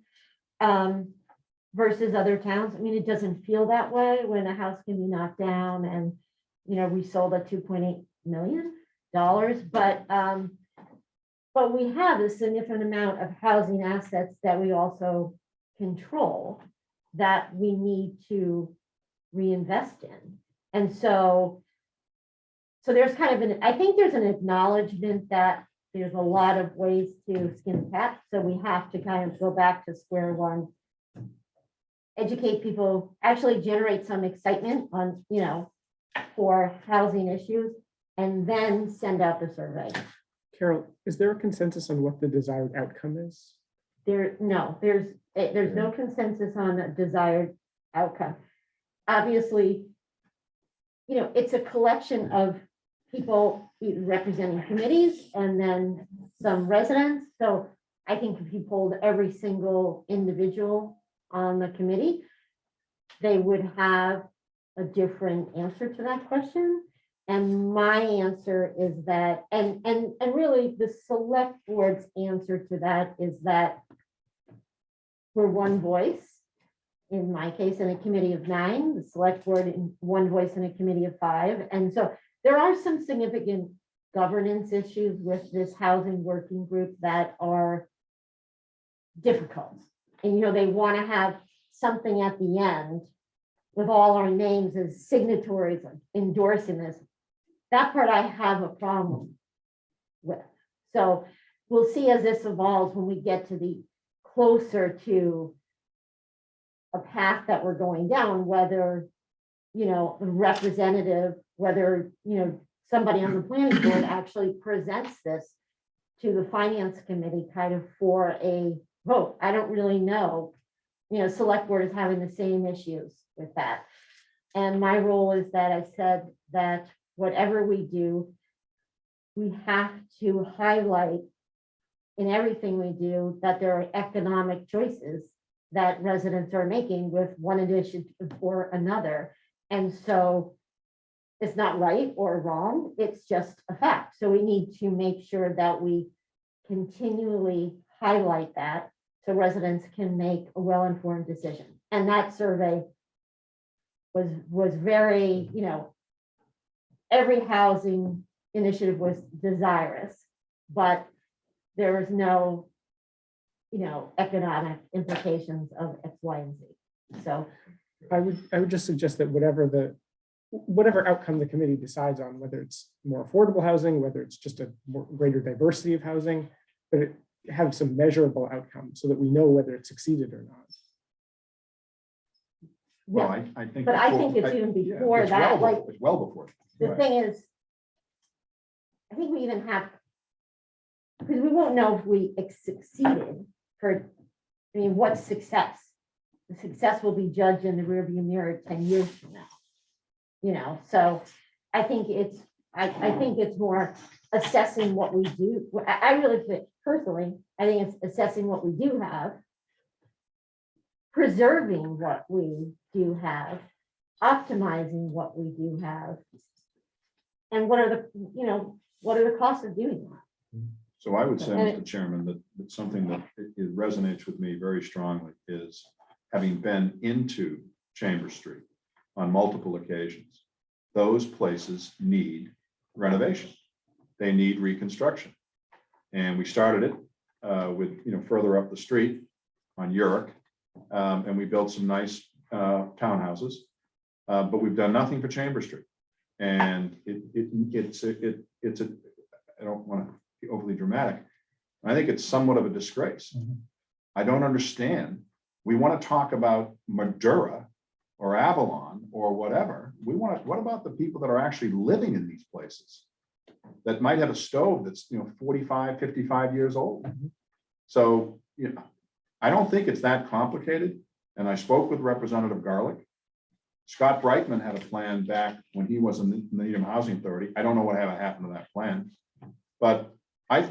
versus other towns. I mean, it doesn't feel that way when a house can be knocked down and, we sold at $2.8 million, but we have a significant amount of housing assets that we also control that we need to reinvest in. And so there's kind of I think there's an acknowledgement that there's a lot of ways to skin a cat. So we have to kind of go back to square one, educate people, actually generate some excitement on, for housing issues, and then send out the survey. Carol, is there a consensus on what the desired outcome is? There's no consensus on the desired outcome. Obviously, it's a collection of people representing committees and then some residents. So I think if you polled every single individual on the committee, they would have a different answer to that question. And my answer is that, and really the select board's answer to that is that we're one voice, in my case, in a committee of 9, the select board in one voice in a committee of 5. And so there are some significant governance issues with this housing working group that are difficult. And, they want to have something at the end with all our names as signatories endorsing this. That part I have a problem with. So we'll see as this evolves when we get to the closer to a path that we're going down, whether, a representative, whether, somebody on the planning board actually presents this to the finance committee kind of for a vote. I don't really know. Select board is having the same issues with that. And my role is that I said that whatever we do, we have to highlight in everything we do that there are economic choices that residents are making with one initiative or another. And so it's not right or wrong, it's just a fact. So we need to make sure that we continually highlight that so residents can make a well-informed decision. And that survey was very, every housing initiative was desirous, but there was no, economic implications of X, Y, and Z. So I would just suggest that whatever outcome the committee decides on, whether it's more affordable housing, whether it's just a more greater diversity of housing, that it have some measurable outcome so that we know whether it succeeded or not. Well, yeah, I think. but I think it's even yeah, before it's that, well like, it's well before. the Right. thing is, I think we even have, because we won't know if we succeeded what's success? The success will be judged in the rearview mirror 10 years from now. So I think it's more assessing what we do. I really think personally, I think it's assessing what we do have, preserving what we do have, optimizing what we do have, and what are the costs of doing that? So I would say, And Mr. Chairman, that something that it resonates with me very strongly is having been into Chambers Street on multiple occasions. Those places need renovation. They need reconstruction. And we started it with, further up the street on Uric, and we built some nice townhouses, but we've done nothing for Chambers Street. And it's I don't want to be overly dramatic. I think it's somewhat of a disgrace. I don't understand. We want to talk about Madura or Avalon or whatever. What about the people that are actually living in these places that might have a stove that's 45, 55 years old? So, I don't think it's that complicated. And I spoke with Representative Garlick. Scott Brightman had a plan back when he was in the Needham Housing Authority. I don't know what happened to that plan, but I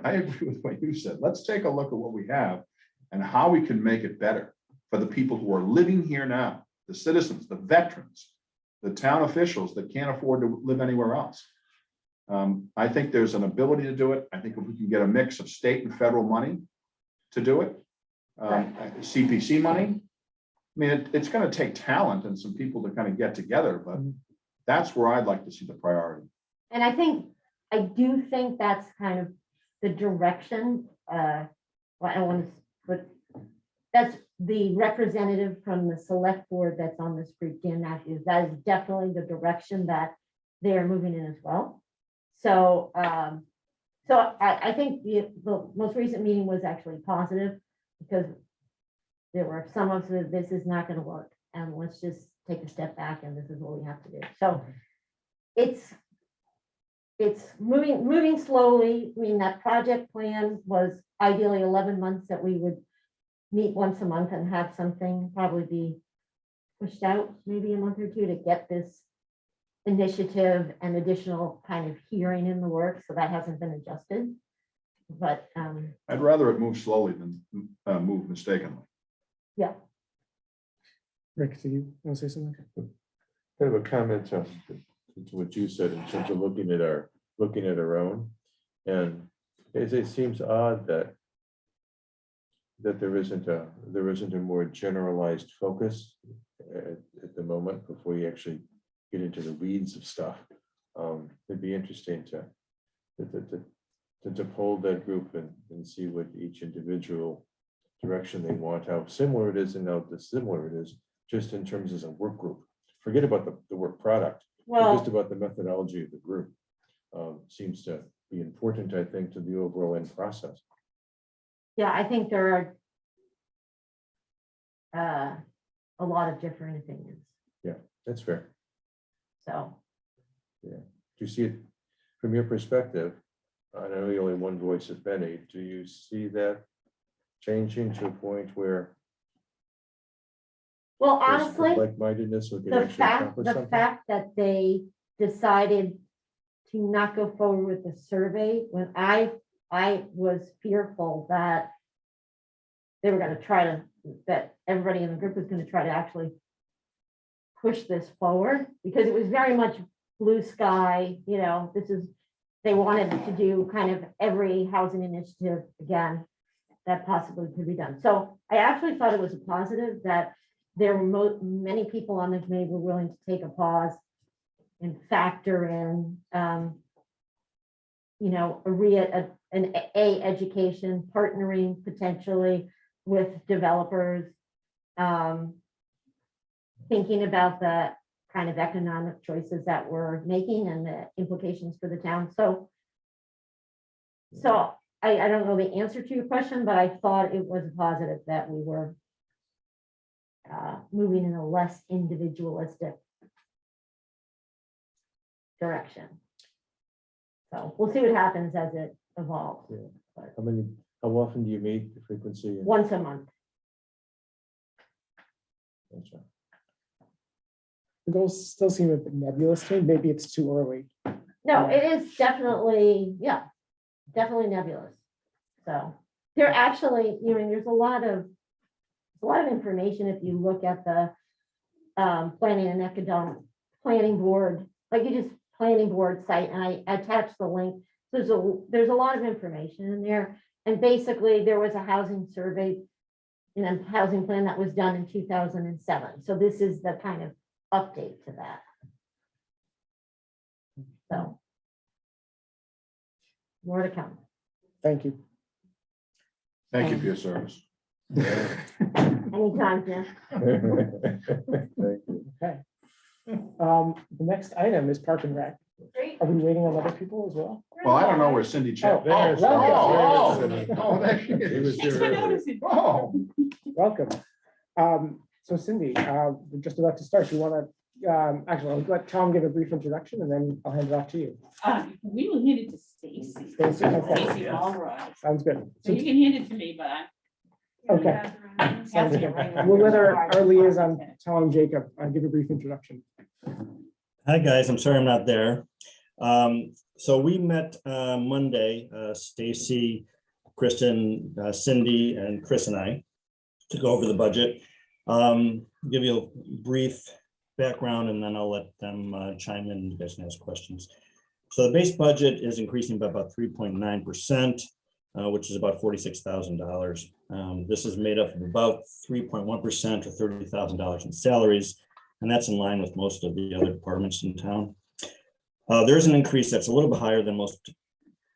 agree with what you said. Let's take a look at what we have and how we can make it better for the people who are living here now, the citizens, the veterans, the town officials that can't afford to live anywhere else. I think there's an ability to do it. I think if we can get a mix of state and federal money to do it, CPC money. I mean, it's gonna take talent and some people to kind of get together, but that's where I'd like to see the priority. And I do think that's kind of the direction, well, I don't want to put, that's the representative from the select board that's on this group, Dan Matthews, that is definitely the direction that they are moving in as well. So, I think the most recent meeting was actually positive, because there were some of them, this is not gonna work, and let's just take a step back, and this is what we have to do. So it's moving slowly. I mean, that project plan was ideally 11 months that we would meet once a month and have something probably be pushed out maybe a month or two to get this initiative and additional kind of hearing in the works. So that hasn't been adjusted. But I'd rather it move slowly than move mistakenly. Rick, do you want to say something? Kind of a comment to what you said in terms of looking at our own. And it seems odd that there isn't a more generalized focus at the moment before you actually get into the weeds of stuff. It'd be interesting to poll that group and see what each individual direction they want, how similar it is and how dissimilar it is, just in terms as a work group. Forget about the work product, but just about the methodology of the group. Seems to be important, I think, to the overall end process. yeah, I think there are a lot of different opinions. Yeah, that's fair. So Do you see it from your perspective? I know you only one voice of many. Do you see that changing to a point where well, there's honestly, like-mindedness or can the actually fact accomplish something? that they decided to not go forward with the survey, when I was fearful that they were going to try to, that everybody in the group was going to try to actually push this forward, because it was very much blue sky, you know, they wanted to do kind of every housing initiative again that possibly could be done. So I actually thought it was a positive that there were many people on the committee were willing to take a pause and factor in, you know, an education, partnering potentially with developers, thinking about the kind of economic choices that we're making and the implications for the town. So I don't know the answer to your question, but I thought it was positive that we were moving in a less individualistic direction. So we'll see what happens as it evolves. Yeah. How often do you meet, the frequency? Once a month. Gotcha. The goals still seem a bit nebulous to me. Maybe it's too early. No, it is definitely, yeah, definitely nebulous. So there actually, you know, there's a lot of information if you look at the planning and economic planning board, like you just planning board site, and I attached the link. There's a lot of information in there, and basically there was a housing survey, you know, housing plan that was done in 2007. So this is the kind of update to that. So more to come. Thank you. Thank you for your service. Anytime, Jim. Thank you. Okay. The next item is Park and Rec. Great. Are we waiting on other people as well? Well, I don't know where Cindy Chap. Oh, there's Cindy. There she He was is. here earlier. Oh, Welcome. So Cindy, we're just about to start. You want to, actually, I'll let Tom give a brief introduction and then I'll hand it off to you. We will hand it to Stacy. Stacy, okay. Stacy Allroy. Sounds good. So you can hand it to me, but I. Okay. Pass Sounds it good. around. We'll let our liaison, Tom Jacob, give a brief introduction. Hi, guys. I'm sorry I'm not there. So we met Monday, Stacy, Kristen, Cindy, and Chris and I to go over the budget. Give you a brief background and then I'll let them chime in. You guys can ask questions. So the base budget is increasing by about 3.9%. which is about $46,000. This is made up of about 3.1% or $30,000 in salaries, and that's in line with most of the other departments in town. There's an increase that's a little bit higher than most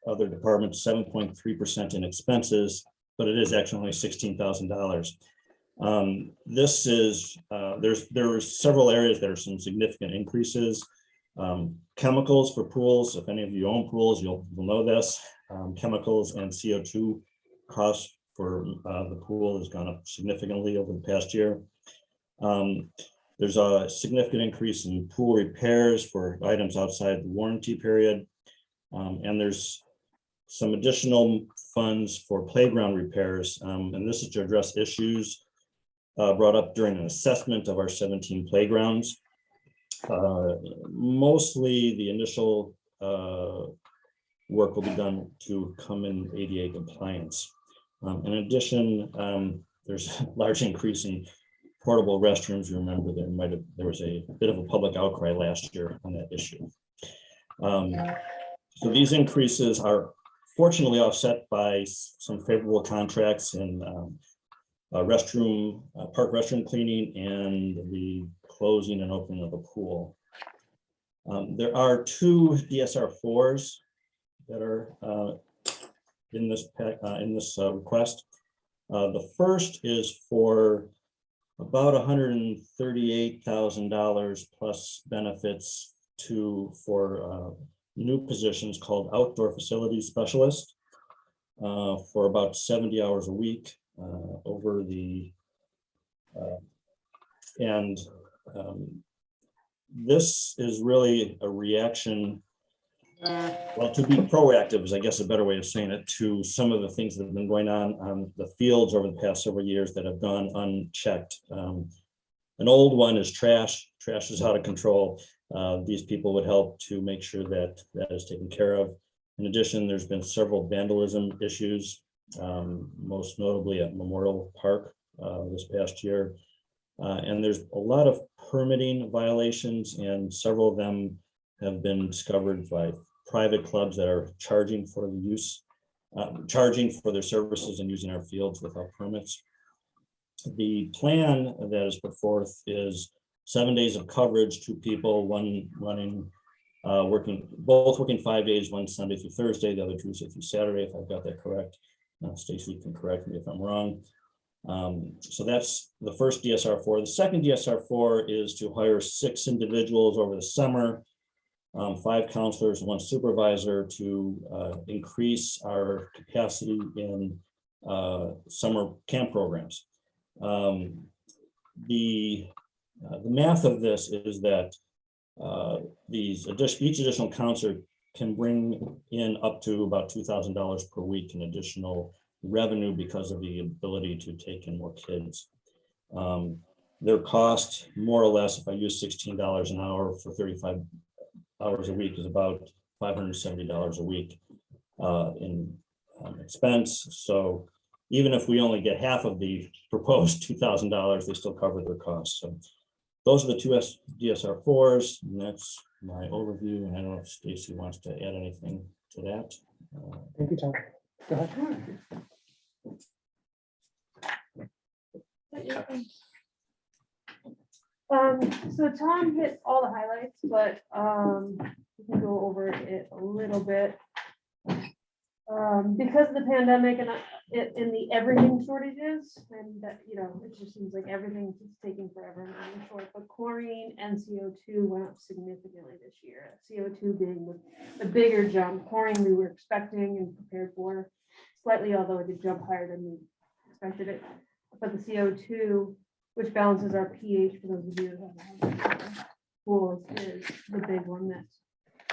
other departments, 7.3% in expenses, but it is actually only $16,000. This is, there are several areas that are some significant increases. Chemicals for pools, if any of you own pools, you'll know this. Chemicals and CO2 costs for the pool has gone up significantly over the past year. There's a significant increase in pool repairs for items outside the warranty period. And there's some additional funds for playground repairs. And this is to address issues brought up during an assessment of our 17 playgrounds. Mostly the initial work will be done to come in ADA compliance. In addition, there's a large increase in portable restrooms. You remember there was a bit of a public outcry last year on that issue. So these increases are fortunately offset by some favorable contracts in park restroom cleaning and the closing and opening of a pool. There are 2 DSR4s that are in this request. The first is for about $138,000 plus benefits for new positions called outdoor facilities specialist for about 70 hours a week over the this is really a reaction, well, to be proactive is, I guess, a better way of saying it, to some of the things that have been going on the fields over the past several years that have gone unchecked. An old one is trash. Trash is out of control. These people would help to make sure that that is taken care of. In addition, there's been several vandalism issues, most notably at Memorial Park this past year. And there's a lot of permitting violations, and several of them have been discovered by private clubs that are charging for the use, charging for their services and using our fields without permits. The plan that is put forth is 7 days of coverage, 2 people, one running, both working 5 days, one Sunday through Thursday, the other Tuesday through Saturday, if I've got that correct. Stacy can correct me if I'm wrong. So that's the first DSR4. The second DSR4 is to hire 6 individuals over the summer, 5 counselors, 1 supervisor, to increase our capacity in summer camp programs. The math of this is that each additional counselor can bring in up to about $2,000 per week in additional revenue because of the ability to take in more kids. Their cost, more or less, if I use $16 an hour for 35 hours a week, is about $570 a week in expense. So even if we only get half of the proposed $2,000, they still cover their costs. So those are the 2 DSR4s, and that's my overview. And I don't know if Stacy wants to add anything to that. Thank you, Tom. Go ahead. So Tom hit all the highlights, but we can go over it a little bit. Because of the pandemic and in the everything shortages, and that, you know, it just seems like everything's just taking forever and running short, but chlorine and CO2 went up significantly this year. CO2 being the bigger jump. Chlorine we were expecting and prepared for slightly, although it did jump higher than we expected it. But the CO2, which balances our pH for those of you who have pools, is the big one that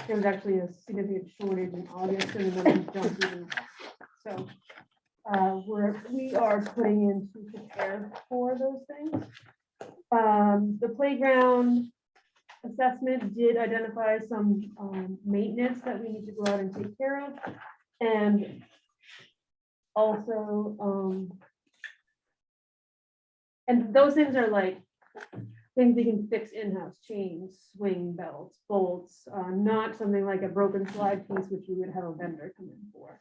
there was actually a significant shortage in August, and then we jumped even. So we are putting in to prepare for those things. The playground assessment did identify some maintenance that we need to go out and take care of, and also and those things are like things we can fix in-house: chains, swing belts, bolts, not something like a broken slide piece, which we would have a vendor come in for.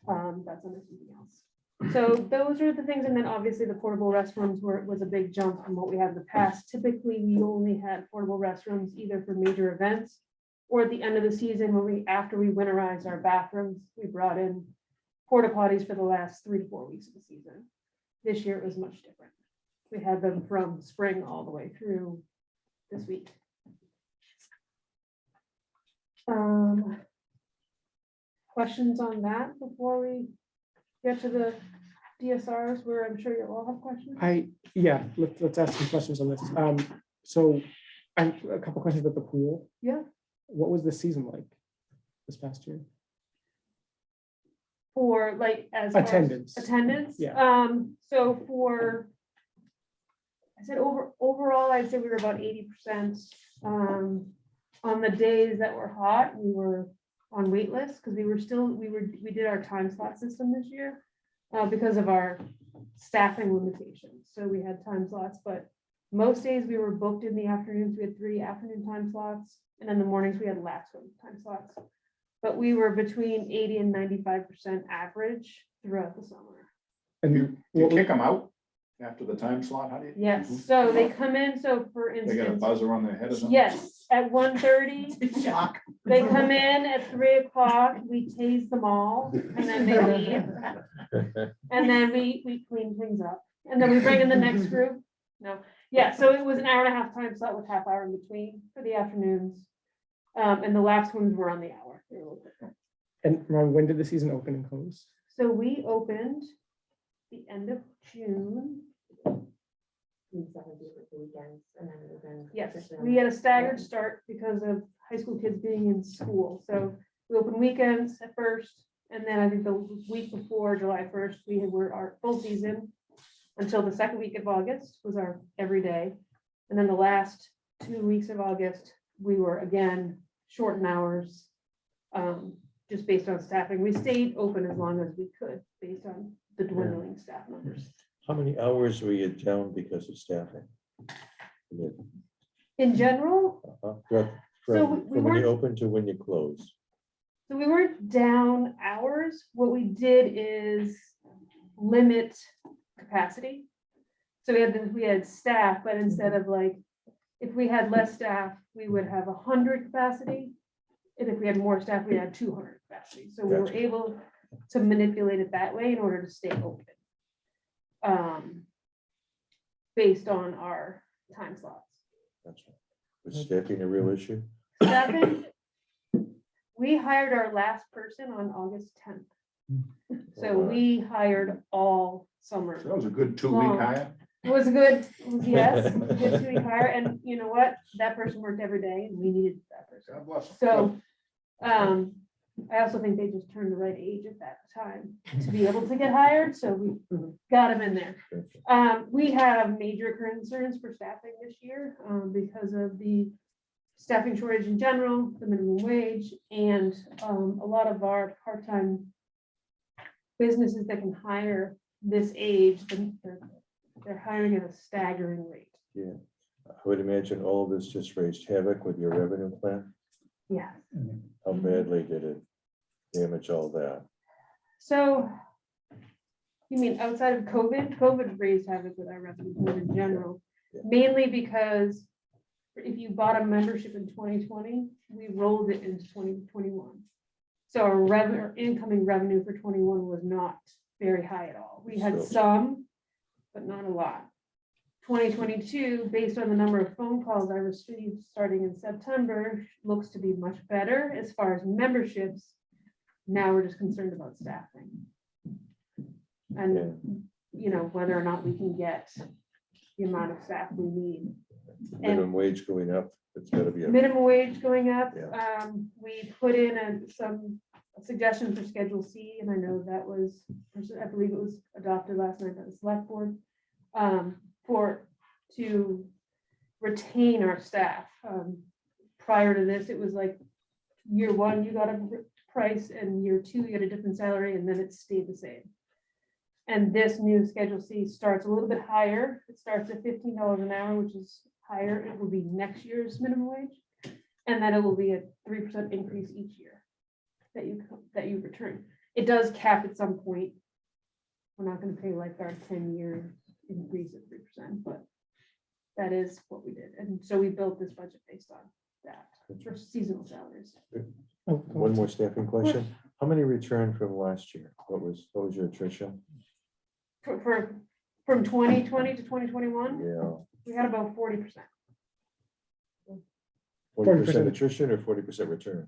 That's under something else. So those are the things, and then obviously the portable restrooms was a big jump from what we had in the past. Typically, we only had portable restrooms either for major events or at the end of the season when after we winterized our bathrooms, we brought in porta potties for the last 3 to 4 weeks of the season. This year it was much different. We had them from spring all the way through this week. Questions on that before we get to the DSRs, where I'm sure you'll all have questions? Yeah, let's ask some questions on this. So I have a couple questions about the pool. Yeah. What was the season like this past year? For like as far as Attendance. attendance. Yeah. So for, I said overall, I'd say we were about 80%. On the days that were hot, we were on wait list because we did our time slot system this year because of our staffing limitations. So we had time slots, but most days we were booked in the afternoons. We had 3 afternoon time slots, and in the mornings we had last one time slots. But we were between 80 and 95% average throughout the summer. And You kick them out after the time slot? How do you? Yes, so they come in, so for They got a instance, buzzer on their head or something? yes, at 1:30, Shock. they come in at 3 o'clock, we tase them all, and then they leave. And then we clean things up, and then we bring in the next group. No, yeah, so it was an hour and a half time slot with half hour in between for the afternoons. And the last ones were on the hour. They were a little different. And Ron, when did the season open and close? So we opened the end of June. Yes, we had a staggered start because of high school kids being in school. So we opened weekends at first, and then I think the week before July 1st, we were our full season until the second week of August was our everyday. And then the last 2 weeks of August, we were again shortened hours, just based on staffing. We stayed open as long as we could based on the dwindling staff numbers. How many hours were you down because of staffing? In general, From So we from when weren't- you open to when you close? so we weren't down hours. What we did is limit capacity. So we had staff, but instead of like, if we had less staff, we would have 100 capacity. And if we had more staff, we had 200 capacity. So we were Gotcha. able to manipulate it that way in order to stay open. Based on our time slots. That's right. Was staffing a real issue? Staffing, we hired our last person on August 10th. So we hired all summer. So that was a good 2-week Long. hire. It was good, yes, good 2-week hire, and you know what? That person worked every day and we needed that person. God bless. So, I also think they just turned the right age at that time to be able to get hired, so we got them in there. We have major concerns for staffing this year, because of the staffing shortage in general, the minimum wage, and, a lot of our part-time businesses that can hire this age, they're hiring at a staggering rate. Yeah, I would imagine all of this just raised havoc with your revenue plan. Yeah. How badly did it damage all that? So, you mean outside of COVID? COVID raised havoc with our revenue plan in general, mainly because if you bought a membership in 2020, we rolled it into 2021. So our incoming revenue for 21 was not very high at all. We had So- some, but not a lot. 2022, based on the number of phone calls I received starting in September, looks to be much better as far as memberships. Now we're just concerned about staffing. And, you know, whether or not we can get the amount of staff we need. Minimum wage going up, it's gotta be. Minimum wage going up. Yeah. We put in some suggestions for Schedule C, and I know that was, I believe it was adopted last night by the select board. To retain our staff. Prior to this, it was like year 1, you got a price, and year 2, you get a different salary, and then it stayed the same. And this new Schedule C starts a little bit higher. It starts at $15 an hour, which is higher. It will be next year's minimum wage. And then it will be a 3% increase each year that you return. It does cap at some point. We're not gonna pay like our 10-year increase at 3%, but that is what we did. And so we built this budget based on that for seasonal salaries. Oh, One more staffing question. How many returned from last year? What was your attrition? From 2020 to 2021, Yeah, we had about 40%. 40% attrition or 40% return?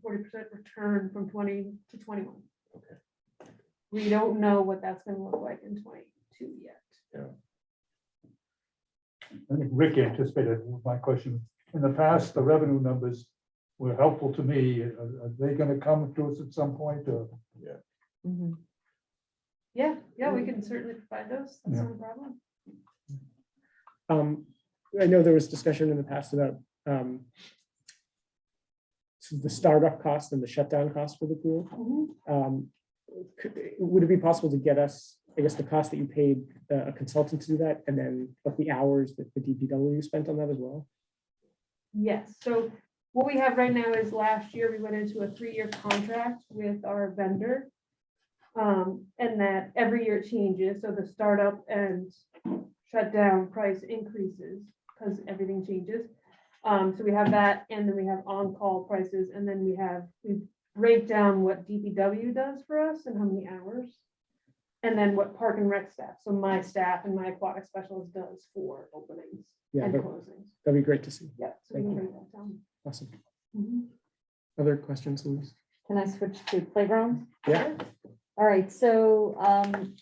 40% return from 20 to 21. Okay. We don't know what that's gonna look like in 22 yet. I think Rick anticipated my question. In the past, the revenue numbers were helpful to me. Are they gonna come to us at some point or? Mhm. Yeah, we can certainly provide those. That's not a problem. I know there was discussion in the past about so the startup cost and the shutdown cost for the pool. Would it be possible to get us, I guess, the cost that you paid a consultant to do that, and then what the hours that the DPW spent on that as well? Yes, so what we have right now is last year we went into a 3-year contract with our vendor. And that every year it changes, so the startup and shutdown price increases because everything changes. So we have that, and then we have on-call prices, and then we break down what DPW does for us and how many hours. And then what Park and Rec staff, so my staff and my aquatic specialist does for openings Yeah, and that- closings. that'd be great to see. Yeah, so we Thank can you. break that down. Awesome. Mhm. Other questions, Louise? Can I switch to playgrounds? Yeah. All right, so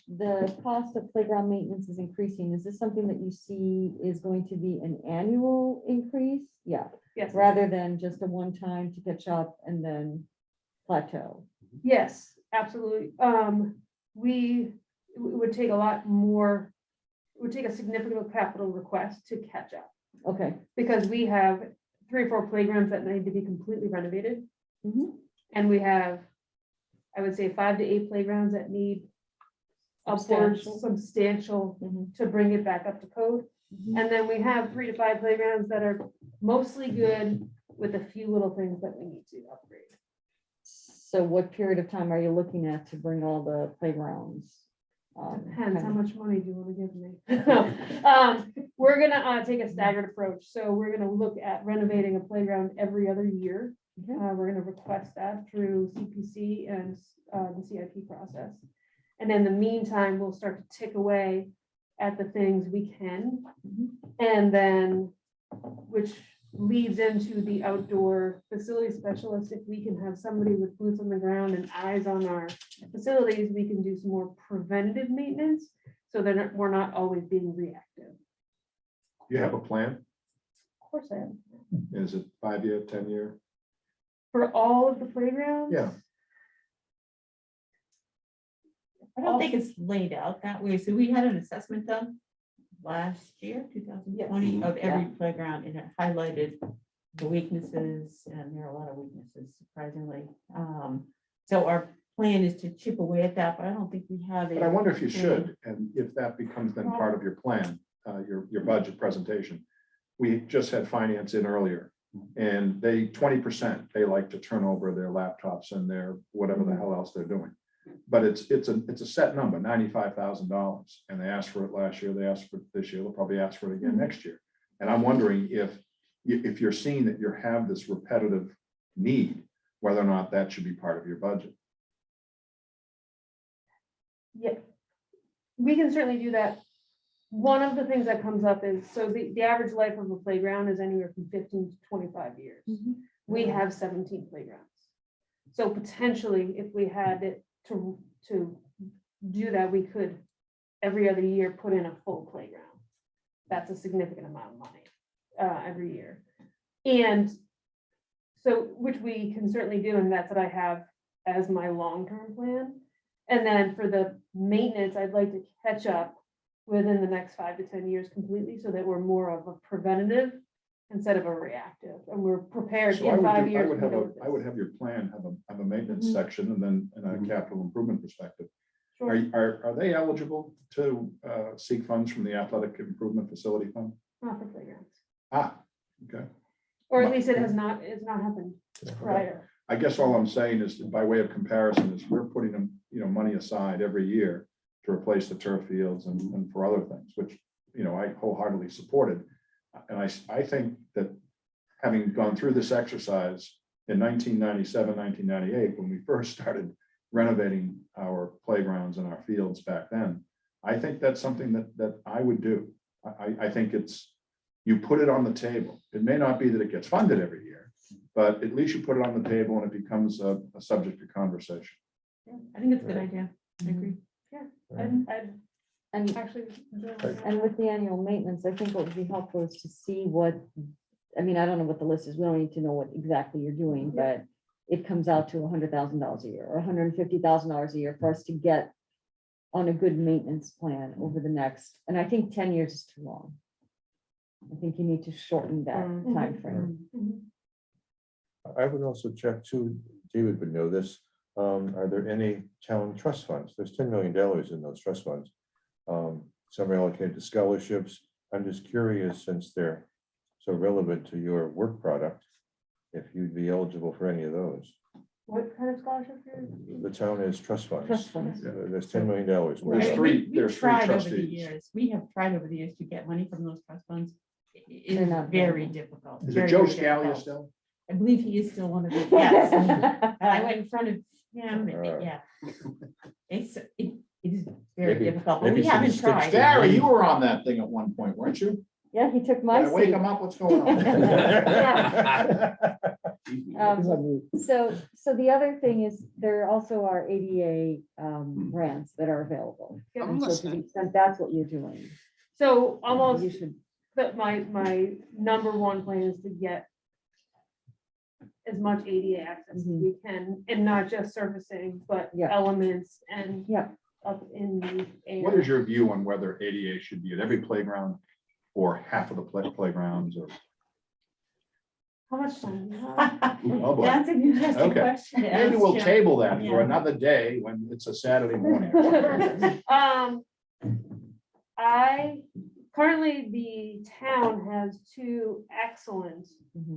the cost of playground maintenance is increasing. Is this something that you see is going to be an annual increase? Yeah, Yes. rather than just a one-time to catch up and then plateau. Yes, absolutely. It would take a lot more, it would take a significant capital request to catch up. Okay. Because we have 3 or 4 playgrounds that need to be completely renovated. Mhm. And we have, I would say, 5 to 8 playgrounds that need upwards substantial Mhm. to bring it back up to code. Mhm. And then we have 3 to 5 playgrounds that are mostly good with a few little things that we need to upgrade. So what period of time are you looking at to bring all the playgrounds? Depends how much money do you want to give me? We're gonna take a staggered approach. So we're gonna look at renovating a playground every other year. Okay. We're gonna request that through CPC and the CIP process. And in the meantime, we'll start to tick away at the things we can. And then, which leads into the outdoor facility specialist. If we can have somebody with boots on the ground and eyes on our facilities, we can do some more preventative maintenance. So that we're not always being reactive. You have a plan? Of course I am. Is it 5-year, 10-year? For all of the playgrounds? Yeah. I don't think it's laid out that way. So we had an assessment done last year, 2020, of every playground, and it highlighted the weaknesses, and there are a lot of weaknesses, surprisingly. So our plan is to chip away at that, but I don't think we have it. But I wonder if you should, and if that becomes then part of your plan, your budget presentation. We just had finance in earlier, and 20%, they like to turn over their laptops and their whatever the hell else they're doing. But it's a set number, $95,000, and they asked for it last year, they asked for it this year, they'll probably ask for it again next year. And I'm wondering if you're seeing that you have this repetitive need, whether or not that should be part of your budget. Yeah, we can certainly do that. One of the things that comes up is, so the average life of a playground is anywhere from 15 to 25 years. We have 17 playgrounds. So potentially, if we had it to do that, we could every other year put in a full playground. That's a significant amount of money every year. And so, which we can certainly do, and that's what I have as my long-term plan. And then for the maintenance, I'd like to catch up within the next 5 to 10 years completely, so that we're more of a preventative instead of a reactive, and we're prepared So I in would 5 do- years. I would have we know a, what I would this- have your plan, have a maintenance section, and then a capital improvement perspective. Sure. Are they eligible to seek funds from the Athletic Improvement Facility Fund? Not for playgrounds, Ah, okay. or at least it's not happened prior. I guess all I'm saying is, by way of comparison, is we're putting them, money aside every year to replace the turf fields and for other things, which, I wholeheartedly supported. And I think that having gone through this exercise in 1997, 1998, when we first started renovating our playgrounds and our fields back then, I think that's something that I would do. I think you put it on the table. It may not be that it gets funded every year, but at least you put it on the table and it becomes a subject of conversation. Yeah, I think it's a good idea. I agree. And Actually. And with the annual maintenance, I think what would be helpful is to see what, I mean, I don't know what the list is. We don't need to know what exactly you're doing, but it comes out to $100,000 a year or $150,000 a year for us to get on a good maintenance plan over the next, and I think 10 years is too long. I think you need to shorten that timeframe. I would also check too, David would know this. Are there any town trust funds? There's $10 million in those trust funds. Some are allocated to scholarships. I'm just curious, since they're so relevant to your work product, if you'd be eligible for any of those. What kind of scholarship? The town has trust funds. Trust funds. There's $10 million. There's worth. three We've tried over the trustees. years. We have tried over the years to get money from those trust funds. It They're is not very difficult. Is very, it Joe very Scalia difficult. still? I believe he is still one of the, yes. I went in front of him, yeah. It is very Maybe- difficult, but maybe we some haven't sticks tried. to- Barry, you were on that thing at one point, weren't you? Yeah, he took my Did I wake seat. him up? What's going on? So the other thing is there also are ADA grants that are available. Yeah, And so to the extent that's what you're doing, So almost, you should, but my number one plan is to get as much ADA access as we can, and not just surfacing, but Yeah. elements and yeah. up in the air. What is your view on whether ADA should be at every playground or half of the playgrounds or? How much time? do you have? Oh, boy. That's an interesting Okay. question. to Maybe ask, we'll yeah. table that for Yeah. another day when it's a Saturday morning. Currently the town has two excellent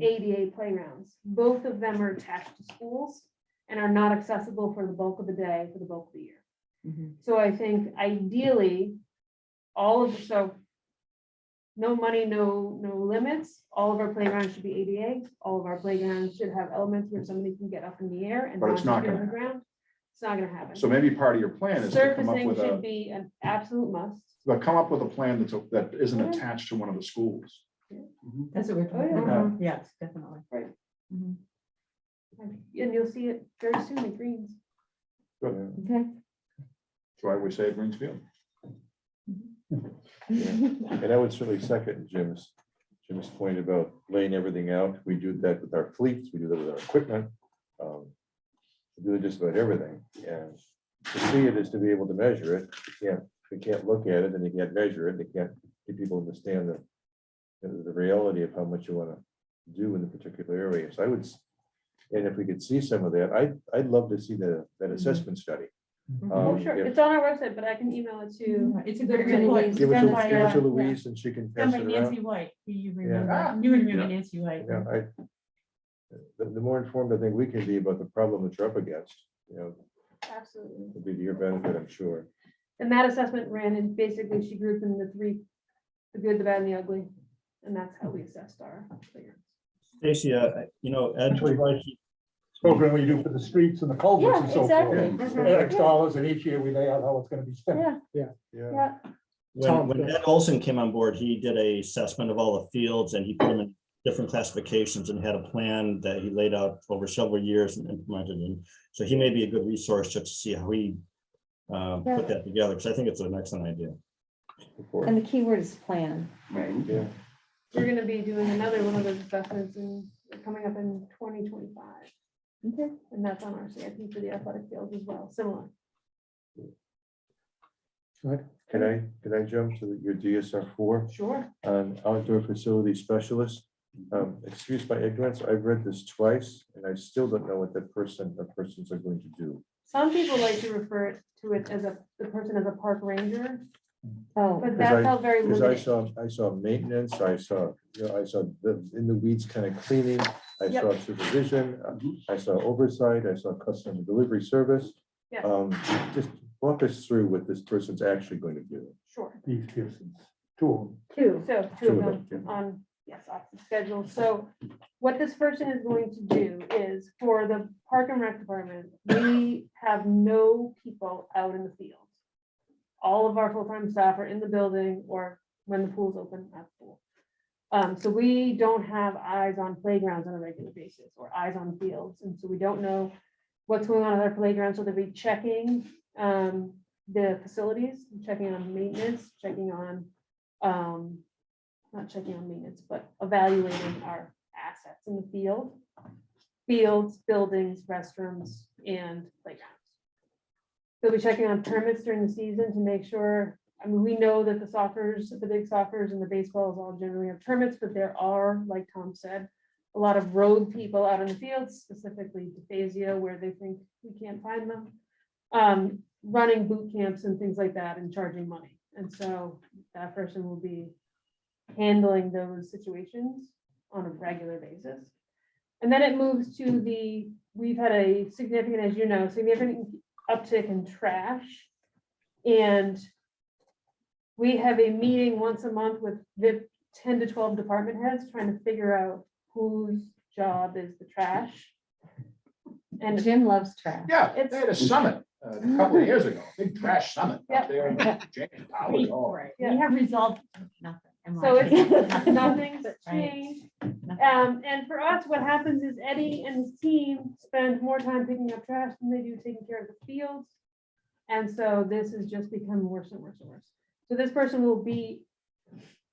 ADA playgrounds. Both of them are attached to schools and are not accessible for the bulk of the day, for the bulk of the year. So I think ideally, so no money, no limits. All of our playgrounds should be ADA. All of our playgrounds should have elements where somebody can get up in the air and But it's not not get on gonna the ground. It's not gonna happen. So maybe part of your plan is to come up Surfacing with should be an absolute must. a plan that isn't attached to one of the schools. That's what we're talking yeah. about. Yes, definitely. Right. Mhm. And you'll see it very soon at Greens. Good. Okay. That's why we say Greensfield. And I would certainly second Jim's point about laying everything out. We do that with our fleets, we do that with our equipment. We do just about everything, and to see it is to be able to measure it. You can't look at it and you can't measure it. You can't get people to understand the reality of how much you want to do in the particular area. So I would, and if we could see some of that, I'd love to see that assessment study. Oh, sure. if- It's on our website, but I can email it to. It's a good Good report. Louise. Give it Done to by, give it to uh, Louise and she can Done pass by it Nancy around. White. You Ah. remember, you would remember Yeah. Nancy White. Yeah, the more informed I think we can be about the problem that you're up against, Absolutely. will be to your benefit, I'm sure. And that assessment ran, and basically she grouped in the three, the good, the bad, and the ugly. And that's how we assessed our playgrounds. Stacy, Ed, Program we do for the streets and the culverts and Yeah, so exactly. forth. X dollars, and each year we lay out how it's gonna be spent. Yeah, Yeah. yeah. when Ed Olson came on board, he did a assessment of all the fields and he put them in different classifications and had a plan that he laid out over several years and implemented. And so he may be a good resource just to see how he put that together, because I think it's an excellent idea. And the key word is plan. Right. Yeah. We're gonna be doing another one of those assessments coming up in 2025. Okay. And that's on our CIP for the athletic fields as well, similar. Can I jump to your DSR4 Sure. on outdoor facility specialist? Excuse my ignorance, I've read this twice and I still don't know what that person or persons are going to do. Some people like to refer to it as the person as a park ranger. Oh, but Because that felt very Because limited. I saw maintenance, I saw the in the weeds kind of cleaning, I Yep. saw supervision, I saw oversight, I saw customer delivery service. Yes. Just walk us through what this person's actually going to do. Sure. These Pearsons, two of them. two. So two Two of of them them, on, yes, off the schedule. So what this person is going to do is for the Park and Rec Department, we have no people out in the field. All of our full-time staff are in the building or when the pool's open at the pool. So we don't have eyes on playgrounds on a regular basis or eyes on fields. And so we don't know what's going on at our playgrounds. So they'll be checking the facilities, checking on maintenance, checking on, not checking on maintenance, but evaluating our assets in the field. Fields, buildings, restrooms, and playgrounds. They'll be checking on permits during the season to make sure, I mean, we know that the soccers, the big soccers and the baseballs all generally have permits, but there are, like Tom said, a lot of rogue people out in the fields, specifically DeFazio, where they think we can't find them, running boot camps and things like that and charging money. And so that person will be handling those situations on a regular basis. And then it moves to we've had a significant, as you know, significant uptick in trash. And we have a meeting once a month with the 10 to 12 department heads trying to figure out whose job is the trash. And Jim loves trash. Yeah, It's- they had a summit a couple of years ago, big trash summit Yeah. up there in James Howard Hall. Yeah. We have resolved nothing. I'm So like, it's nothing's Right. changed. Nothing. And for us, what happens is Eddie and his team spend more time picking up trash than they do taking care of the fields. And so this has just become worse and worse and worse. So this person will be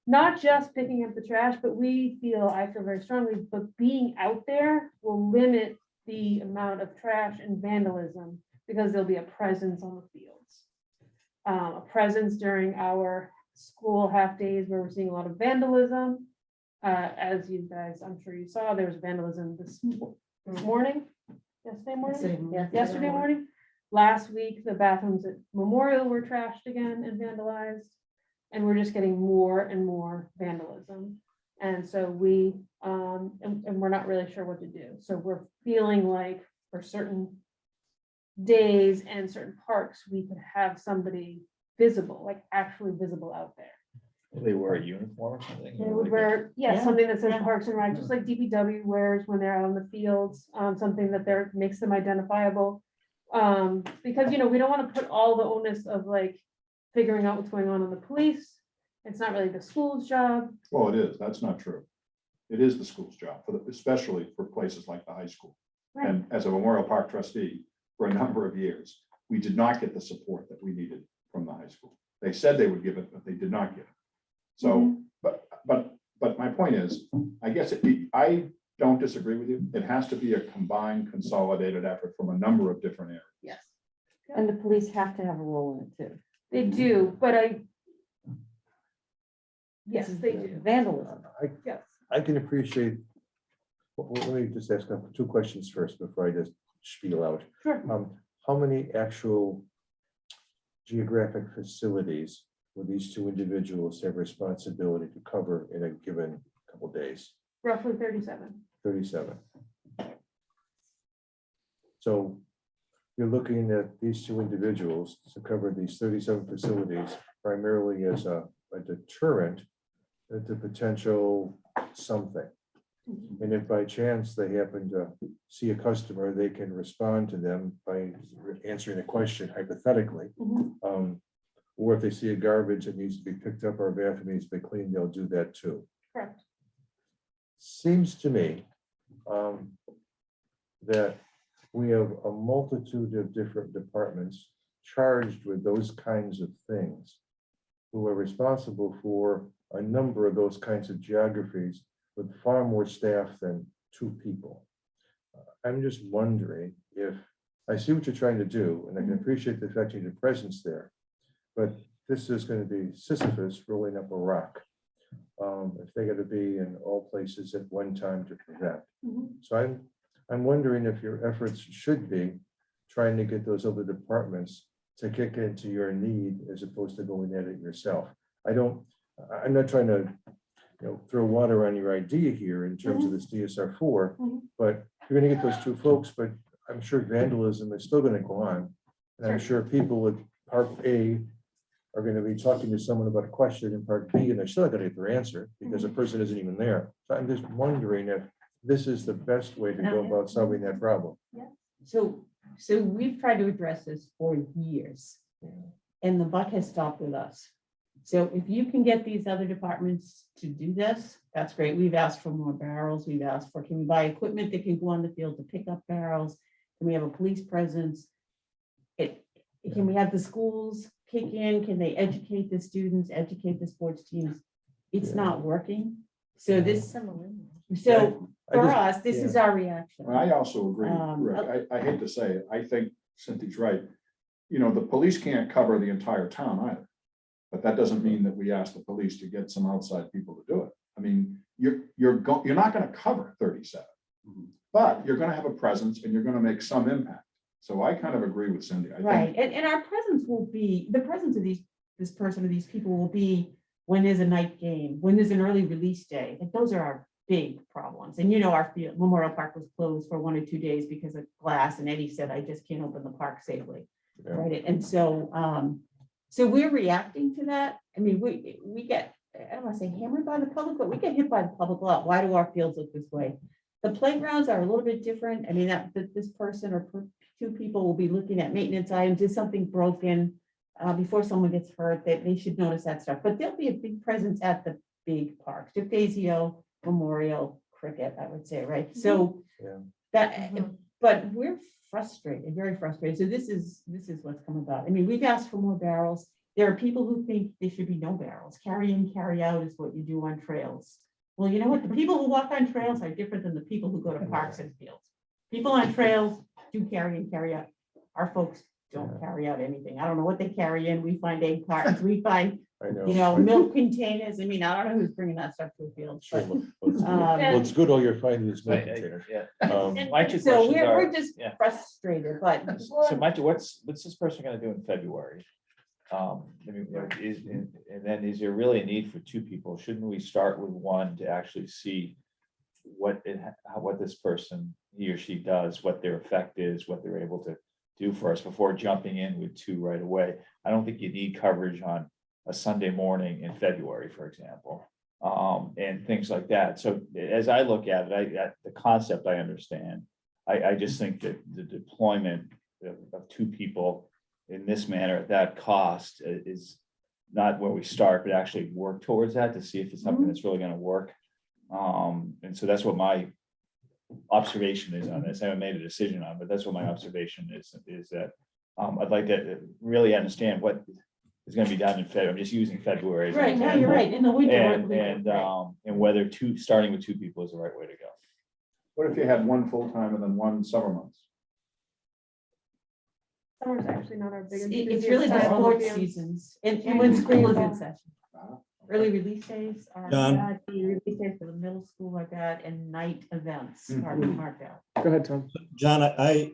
not just picking up the trash, but I feel very strongly, but being out there will limit the amount of trash and vandalism because there'll be a presence on the fields. A presence during our school half days where we're seeing a lot of vandalism. As you guys, I'm sure you saw, there was vandalism this morning, yesterday morning. Last week, the bathrooms at Memorial were trashed again and vandalized. And we're just getting more and more vandalism. And so and we're not really sure what to do. So we're feeling like for certain days and certain parks, we could have somebody visible, like actually visible out there. They wear a uniform or something? They or would like wear, Yeah, something that says yeah. Parks and Rec, just like DPW wears when they're out on the fields, something that makes them identifiable. Because, we don't want to put all the onus of like figuring out what's going on in the police. It's not really the school's job. Well, it is, that's not true. It is the school's job, especially for places like the high school. Right. And as a Memorial Park trustee, for a number of years, we did not get the support that we needed from the high school. They said they would give it, but they did not give it. So, but my point is, I guess I don't disagree with you. It has to be a combined, consolidated effort from a number of different areas. Yes. And the police have to have a role in it too. They do, but yes, This is they do. Vandalism. Yes. I can appreciate, let me just ask two questions first before I just spiel out. Sure. How many actual geographic facilities will these two individuals have responsibility to cover in a given couple days? Roughly 37. 37. So you're looking at these two individuals to cover these 37 facilities primarily as a deterrent to potential something. And if by chance they happen to see a customer, they can respond to them by answering a question hypothetically. Mhm. Or if they see a garbage that needs to be picked up or a bathroom needs to be cleaned, they'll do that too. Correct. Seems to me that we have a multitude of different departments charged with those kinds of things who are responsible for a number of those kinds of geographies with far more staff than two people. I'm just wondering if, I see what you're trying to do, and I can appreciate the fact of your presence there, but this is going to be Sisyphus rolling up a rock. If they got to be in all places at one time to prevent. So I'm wondering if your efforts should be trying to get those other departments to kick into your need as opposed to going at it yourself. I'm not trying to, throw water on your idea here in terms of this DSR four, but you're gonna get those two folks, but I'm sure vandalism is still gonna go on. And I'm sure people with part A are gonna be talking to someone about a question in part B, and they're still not gonna get their answer because the person isn't even there. So I'm just wondering if this is the best way to go about solving that problem. So we've tried to address this for years, and the buck has stopped with us. So if you can get these other departments to do this, that's great. We've asked for more barrels. We've asked for, can we buy equipment that can go on the field to pick up barrels? Can we have a police presence? Can we have the schools kick in? Can they educate the students, educate the sports teams? It's not working. So for us, this is our reaction. I also agree, Rick. I hate to say it. I think Cynthia's right. The police can't cover the entire town either. But that doesn't mean that we ask the police to get some outside people to do it. I mean, you're not going to cover 37, but you're going to have a presence and you're going to make some impact. So I kind of agree with Cindy. I Right, think, and our presence will be, the presence of this person or these people will be when there's a night game, when there's an early release day. Like, those are our big problems. And our field, Memorial Park was closed for 1 or 2 days because of glass, and Eddie said, I just can't open the park safely. Yeah. Right, and so we're reacting to that. I mean, we get, I don't want to say hammered by the public, but we get hit by the public a lot. Why do our fields look this way? The playgrounds are a little bit different. I mean, that this person or two people will be looking at maintenance items. Is something broken before someone gets hurt? That they should notice that stuff. But there'll be a big presence at the big parks, DeFazio, Memorial, Cricket, I would say, right? So but we're frustrated, very frustrated. So this is what's come about. I mean, we've asked for more barrels. There are people who think there should be no barrels. Carry in, carry out is what you do on trails. Well, you know what? The people who walk on trails are different than the people who go to parks and fields. People on trails do carry in, carry out. Our folks don't carry out anything. I don't know what they carry in. We find egg cartons, we find, milk containers. I mean, I don't know who's bringing that stuff to a field. Sure, But, well, it's good all you're finding is milk Right, containers. My two so questions are, we're just frustrated, but so my two, what's this person gonna do in February? I mean, and then is there really a need for two people? Shouldn't we start with one to actually see what this person, he or she does, what their effect is, what they're able to do for us before jumping in with two right away? I don't think you need coverage on a Sunday morning in February, for example, and things like that. So as I look at it, the concept I understand. I just think that the deployment of two people in this manner at that cost is not where we start, but actually work towards that to see if it's something that's really going to work. And so that's what my observation is on this. I haven't made a decision on, but that's what my observation is that I'd like to really understand what is going to be done in February. I'm just using February. As an right now example. you're right. In the winter, And whether starting with two people is the right way to go. what if you had one full-time and then one summer months? Summer's actually not our biggest. It's really the sports seasons and when school is in session. Early release days are John. bad, the release days for the middle school are bad, and night events are marked out. Go ahead, Tom. John, I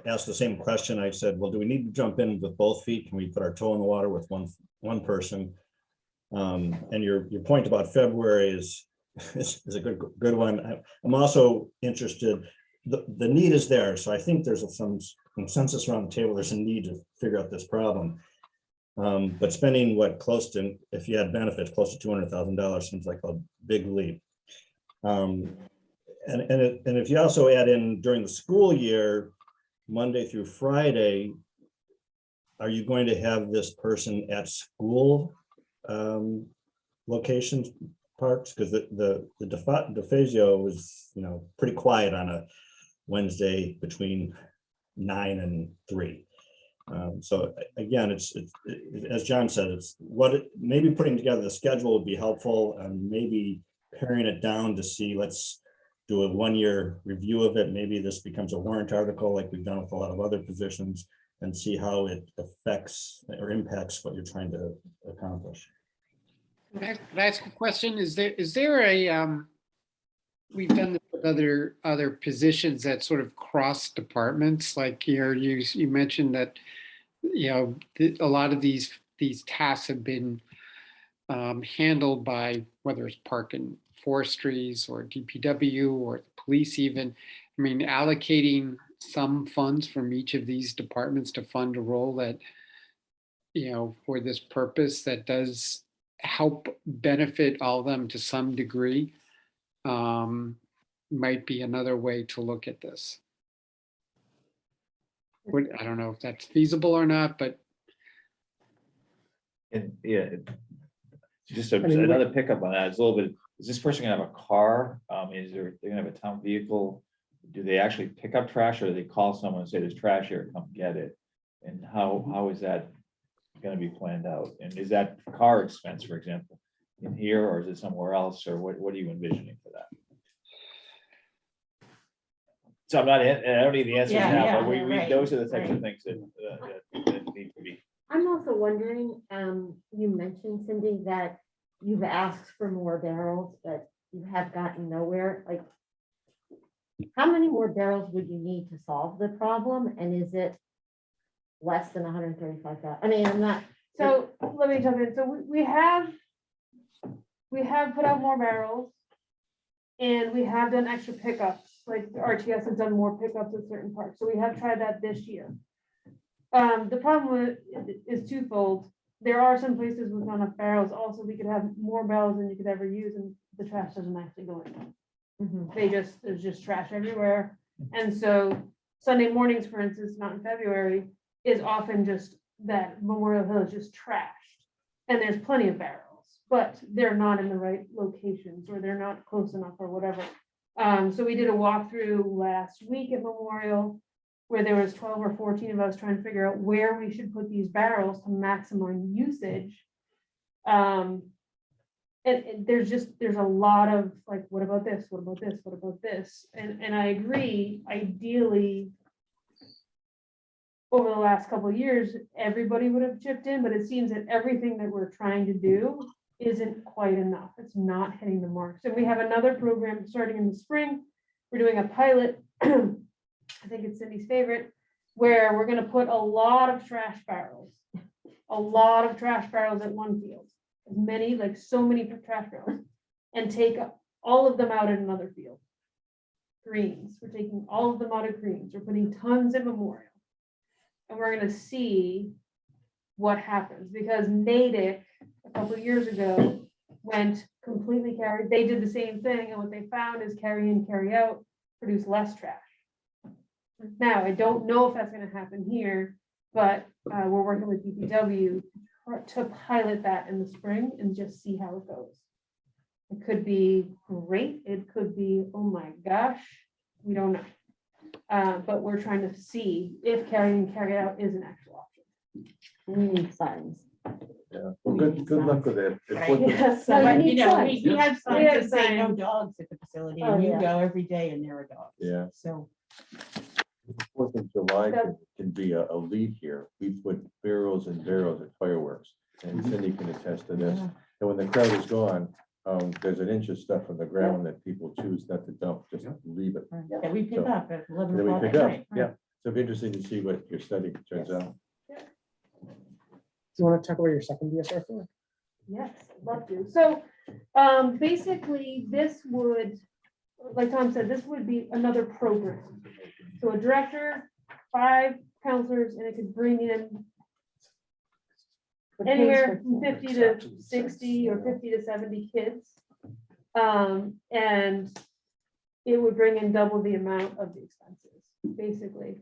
asked the same question. I said, well, do we need to jump in with both feet? Can we put our toe in the water with one person? And your point about February is a good one. I'm also interested, the need is there. So I think there's some consensus around the table. There's a need to figure out this problem. But spending close to, if you had benefits, close to $200,000 seems like a big leap. And if you also add in during the school year, Monday through Friday, are you going to have this person at school locations, parks? Because the DeFazio was, pretty quiet on a Wednesday between 9 and 3. So again, it's as John said, maybe putting together the schedule would be helpful, and maybe paring it down to see, let's do a 1-year review of it. Maybe this becomes a warrant article like we've done with a lot of other positions, and see how it affects or impacts what you're trying to accomplish. Can I ask a question? Is there a, we've done this with other positions that sort of cross departments, like here, you mentioned that a lot of these tasks have been handled by whether it's park and forestries or DPW or the police even. I mean, allocating some funds from each of these departments to fund a role that, for this purpose that does help benefit all of them to some degree might be another way to look at this. I don't know if that's feasible or not, but. And yeah, just mean, another pickup on that, it's a little bit, is this person gonna have a car? They're gonna have a town vehicle? Do they actually pick up trash, or do they call someone and say there's trash here, come get it? And how is that gonna be planned out? And is that car expense, for example, in here, or is it somewhere else, or what are you envisioning for that? So I don't need the answers Yeah, now, yeah, but right, those are the types of right. things that need to be. I'm also wondering, you mentioned, Cindy, that you've asked for more barrels, but you have gotten nowhere. Like, how many more barrels would you need to solve the problem? And is it less than 135,000? I mean, I'm not. So let me jump in. So we have put out more barrels, and we have done extra pickups. Like the RTS has done more pickups at certain parks. So we have tried that this year. The problem is twofold. There are some places with not enough barrels. Also, we could have more barrels than you could ever use, and the trash doesn't actually go in. There's just trash everywhere. And so Sunday mornings, for instance, not in February, is often just that Memorial Hill is just trashed. And there's plenty of barrels, but they're not in the right locations, or they're not close enough, or whatever. So we did a walkthrough last week at Memorial, where there was 12 or 14 of us trying to figure out where we should put these barrels to maximize usage. And there's a lot of like, what about this? What about this? What about this? And I agree, ideally, over the last couple of years, everybody would have chipped in, but it seems that everything that we're trying to do isn't quite enough. It's not hitting the marks. And we have another program starting in the spring. We're doing a pilot. I think it's Cindy's favorite, where we're going to put a lot of trash barrels at one field, as many, like so many trash barrels, and take all of them out at another field. Greens, we're taking all of them out of greens. We're putting tons in Memorial, and we're going to see what happens, because Natick a couple of years ago went completely carried. They did the same thing, and what they found is carry in, carry out produce less trash. Now, I don't know if that's going to happen here, but we're working with DPW to pilot that in the spring and just see how it goes. It could be great. It could be, oh my gosh, we don't know. But we're trying to see if carry in, carry out is an actual option. We need signs. Yeah, well, good luck with it. If Right. what the- Yes. So you But, need signs. we have We signs have that say no signs. dogs at the facility, Oh, and you yeah. go every day and there are dogs. Yeah. So. The 4th of July can be a lead here. We put barrels and barrels of fireworks, and Cindy can attest to this. Yeah. And when the crowd is gone, there's an inch of stuff on the ground that people choose not to dump, just leave it. Yeah, we pick So- up at 11 Then we o'clock pick at up, night. yeah. So it'd be interesting to see what your study turns out. Do you want to talk about your second DSR for? Yes, I'd love to. So basically, this would, like Tom said, this would be another program. So a director, 5 counselors, and it could bring in anywhere from 50 to 60 or 50 to 70 kids. And it would bring in double the amount of the expenses, basically.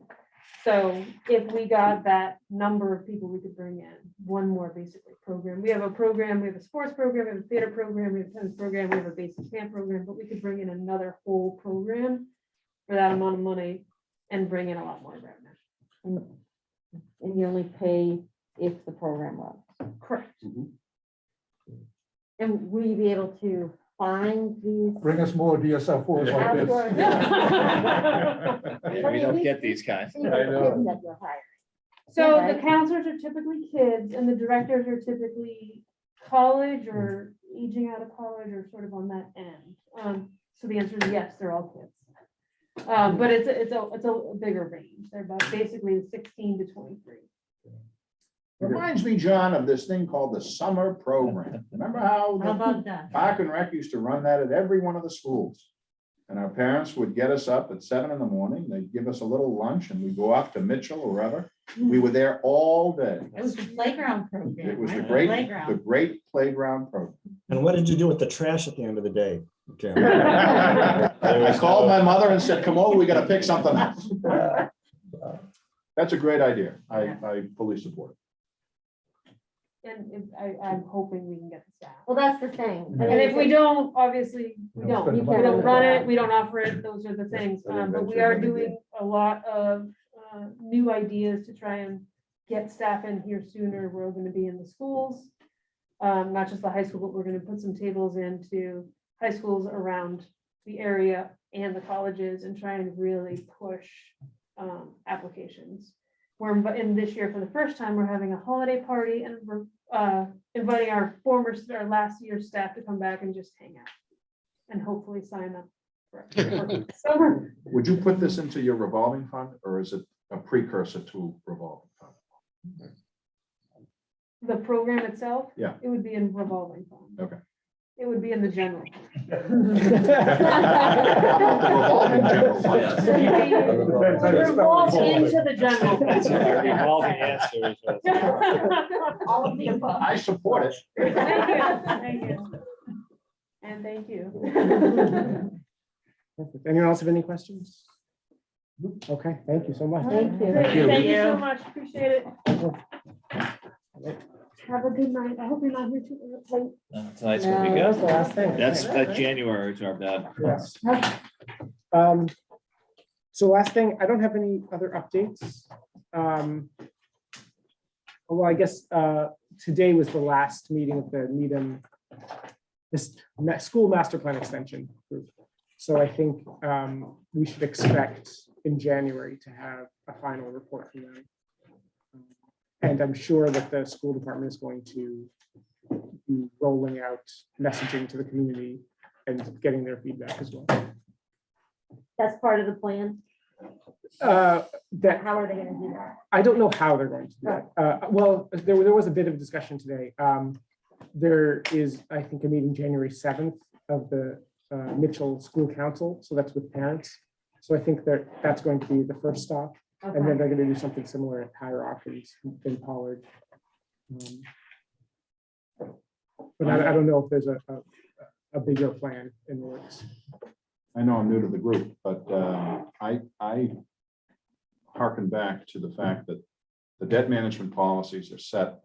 So if we got that number of people, we could bring in one more basically program. We have a program, we have a sports program, we have a theater program, we have a tennis program, we have a basic camp program, but we could bring in another whole program for that amount of money and bring in a lot more revenue. And you only pay if the program runs. Correct. And will you be able to find these? Bring us more DSL fours like this. outdoor- Yeah, we don't get these kinds. See the I know. kids that you're hiring. So Okay. the counselors are typically kids and the directors are typically college or aging out of college or sort of on that end. So the answer is yes, they're all kids. But it's a bigger range. They're about basically 16 to 23. Reminds me, John, of this thing called the summer program. Remember how How the about that? Park and Rec used to run that at every one of the schools? And our parents would get us up at 7 in the morning. They'd give us a little lunch and we'd go off to Mitchell or wherever. We were there all day. It was the playground program. It was the right? great Playground. playground program. And what did you do with the trash at the end of the day, Jim? I called my mother and said, come over, we gotta pick something up. That's a great idea. I fully support it. And I'm hoping we can get the staff. Well, that's the thing. I And mean, if we don't, obviously, we Don't don't, spend we the money. don't run it, we don't offer it, those are the things. I didn't But we mention are that doing a lot of new ideas to try and get staff in here sooner. We're gonna be in the schools. Not just the high school, but we're gonna put some tables into high schools around the area and the colleges and try and really push applications. We're in this year, for the first time, we're having a holiday party and we're inviting our last year's staff to come back and just hang out. And hopefully sign up for summer. Would you put this into your revolving fund or is it a precursor to revolving fund? The program itself? Yeah. It would be in revolving fund. Okay. It would be in the general. The revolving general fund. Revolve into the general. That's fund. a revolving answer. All of the above. I support it. Thank you. And thank you. Perfect. Anyone else have any questions? Okay, thank you so much. Thank you. Thank you so much. Appreciate it. Have a good night. I hope you're not here too late. Tonight's No, gonna be that was the good. last thing. That's January to our bad. Yes. So last thing, I don't have any other updates. Well, I guess today was the last meeting of the Needham school master plan extension group. So I think we should expect in January to have a final report from them. And I'm sure that the school department is going to be rolling out messaging to the community and getting their feedback as well. That's part of the plan. That How are they gonna do that? I don't know how they're going to do that. Well, there was a bit of discussion today. There is, I think, a meeting January 7th of the Mitchell School Council. So that's with parents. So I think that's going to be the first stop. And then Okay. they're going to do something similar at Higher Options in Pollard. But I don't know if there's a bigger plan in the works. I know I'm new to the group, but I hearken back to the fact that the debt management policies are set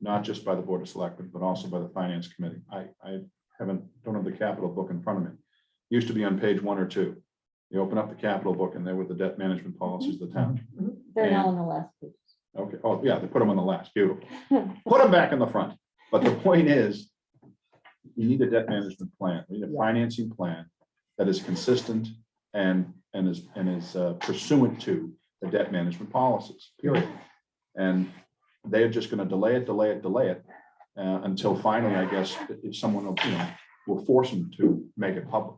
not just by the Board of Selectmen, but also by the Finance Committee. I don't have the capital book in front of me. Used to be on page 1 or 2. You open up the capital book and there were the debt management policies of the town. They're now on the last page. Okay, oh, yeah, they put them on the last, beautiful. Put them back in the front. But the point is, you need a debt management plan, we need a financing plan that is consistent and is pursuant to the debt management policies, period. And they're just gonna delay it until finally, I guess, if someone will force them to make it public.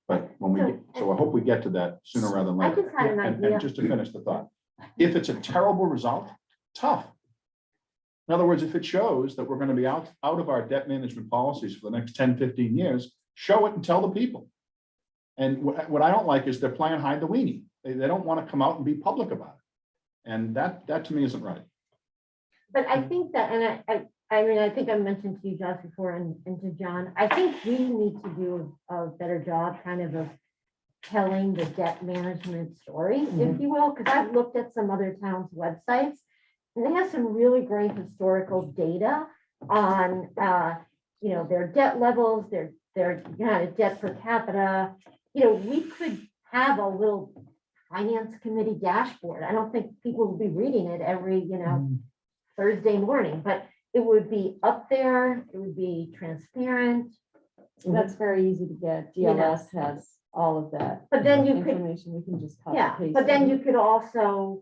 But so I hope we get to that sooner rather than I later. just had an And idea. just to finish the thought, if it's a terrible result, tough. In other words, if it shows that we're going to be out of our debt management policies for the next 10, 15 years, show it and tell the people. And what I don't like is they're playing hide the weenie. They don't want to come out and be public about it. And that to me isn't right. But I think that, and I mean, I think I mentioned to you, Josh, before and to John, I think we need to do a better job kind of telling the debt management story, if you will, because I've looked at some other towns' websites and they have some really great historical data on, their debt levels, their kind of debt per capita. We could have a little finance committee dashboard. I don't think people will be reading it every, Thursday morning, but it would be up there, it would be transparent. That's very easy to get. GLS has all of that. But then you could, Information, we can just copy yeah, paste. but then it. you could also,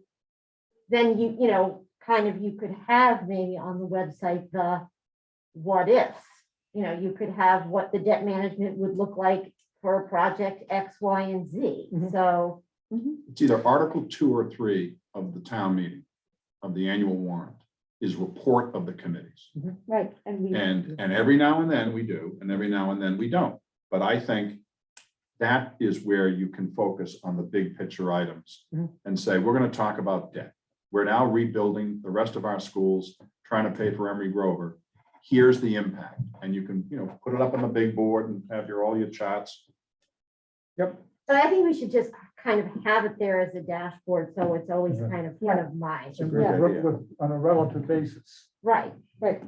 then you could have maybe on the website, the what ifs. You could have what the debt management would look like for a project X, Y, and Z. So, It's either Article 2 or 3 of the town meeting of the annual warrant. is report of the committees. Right, and we. And every now and then we do, and every now and then we don't. But I think that is where you can focus on the big picture items and say, we're going to talk about debt. We're now rebuilding the rest of our schools, trying to pay for Emory Grover. Here's the impact. And you can, put it up on the big board and have all your charts. Yep. But I think we should just kind of have it there as a dashboard, so it's always kind of front of mind. It's a great idea. On a relative basis. Right, Right,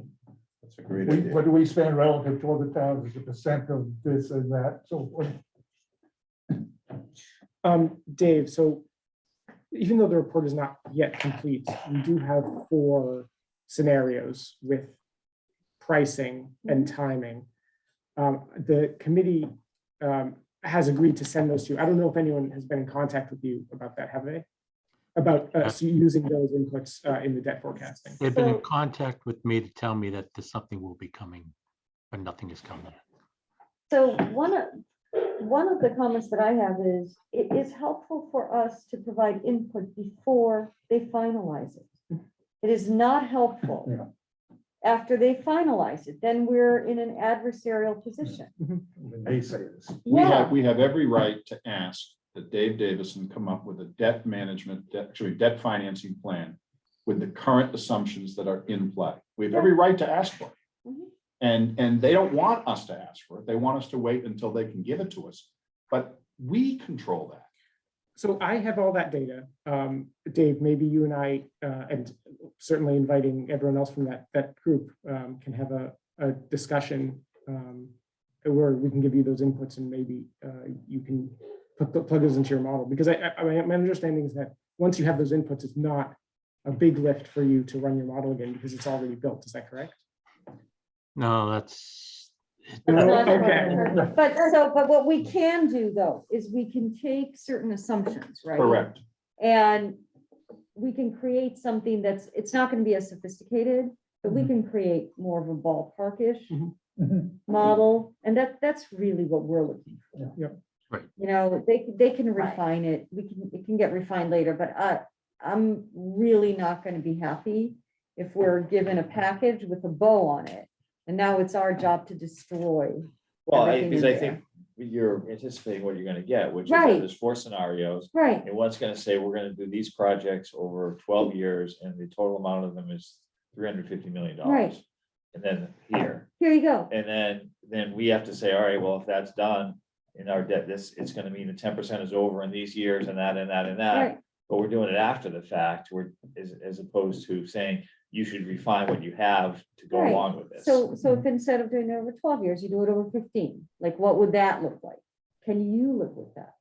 That's a great idea. What do we spend relative to other towns as a percent of this and that? So Dave, so even though the report is not yet complete, we do have 4 scenarios with pricing and timing. The committee has agreed to send those to you. I don't know if anyone has been in contact with you about that, have they? About using those inputs in the debt forecasting. They've been in contact with me to tell me that there's something will be coming, but nothing is coming yet. so one of the comments that I have is, it is helpful for us to provide input before they finalize it. It is not helpful after they finalize it, then we're in an adversarial position. the naysayers. Yeah, We have every right to ask that Dave Davison come up with a debt debt financing plan with the current assumptions that are in play. We have every right to ask for it. And they don't want us to ask for it. They want us to wait until they can give it to us. But we control that. So I have all that data. Dave, maybe you and I, and certainly inviting everyone else from that group, can have a discussion where we can give you those inputs, and maybe you can plug those into your model. Because my understanding is that once you have those inputs, it's not a big lift for you to run your model again because it's already built. Is that correct? No, that's. Okay. but what we can do though, is we can take certain assumptions, right? Correct. And we can create something it's not going to be as sophisticated, but we can create more of a ballparkish model. And that's really what we're looking for. Yep. Right. They can refine it. It can get refined later, but I'm really not going to be happy if we're given a package with a bow on it. And now it's our job to destroy. Well, everything because in I there. think you're anticipating what you're gonna get, which is Right. that there's 4 scenarios. Right, And one's gonna say, we're gonna do these projects over 12 years, and the total amount of them is $350 million. Right. And then here, here you go. and then we have to say, all right, well, if that's done in our debt, it's gonna mean the 10% is over in these years and that and that and that. Right, But we're doing it after the fact, as opposed to saying, you should refine what you have to go Right. along with this. so if instead of doing it over 12 years, you do it over 15, like what would that look like? Can you live with that?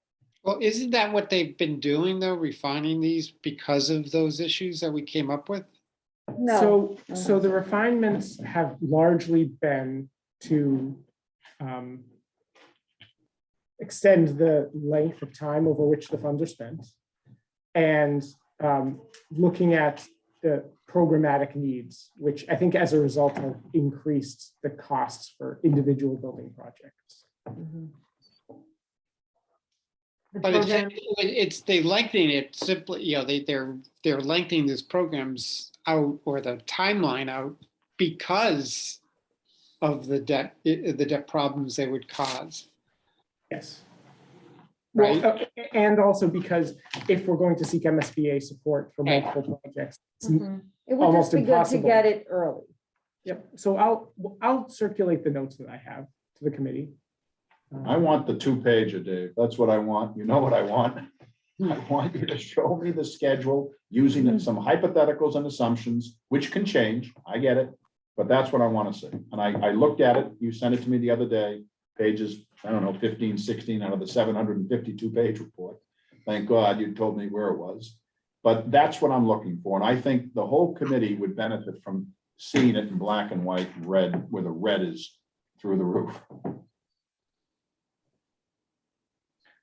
Well, isn't that what they've been doing though, refining these because of those issues that we came up with? No. So the refinements have largely been to extend the length of time over which the funds are spent, and looking at the programmatic needs, which I think as a result have increased the costs for individual building projects. But they lengthening it simply, they're lengthening these programs out, or the timeline out, because of the debt problems they would cause. Yes. Right. Well, and also because if we're going to seek MSBA support for multiple projects, it's It would almost just be good to impossible. get it early. Yep. So I'll circulate the notes that I have to the committee. I want the 2-pager, Dave. That's what I want. You know what I want? I want you to show me the schedule using some hypotheticals and assumptions, which can change. I get it. But that's what I want to see. And I looked at it. You sent it to me the other day, pages, 15, 16 out of the 752-page report. Thank God you told me where it was. But that's what I'm looking for. And I think the whole committee would benefit from seeing it in black and white, red, where the red is through the roof.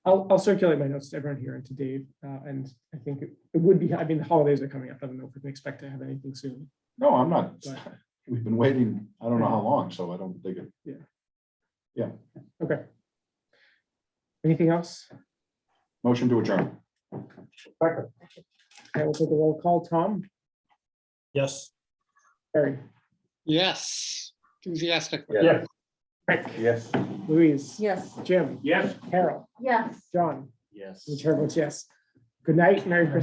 I'll circulate my notes to everyone here and to Dave. And I think it would be, the holidays are coming up. I don't know if we can expect to have anything soon. No, I'm not. But- We've been waiting, I don't know how long, so I don't think it. Okay. Anything else? Motion to adjourn. I will take a roll call. Tom, Yes. Barry, Yes, enthusiastically. Yes. Rick, Yes. Louise, Yes. Jim, Yes. Carol, Yes. John, Yes. the chair votes yes. Good night, Merry Christmas.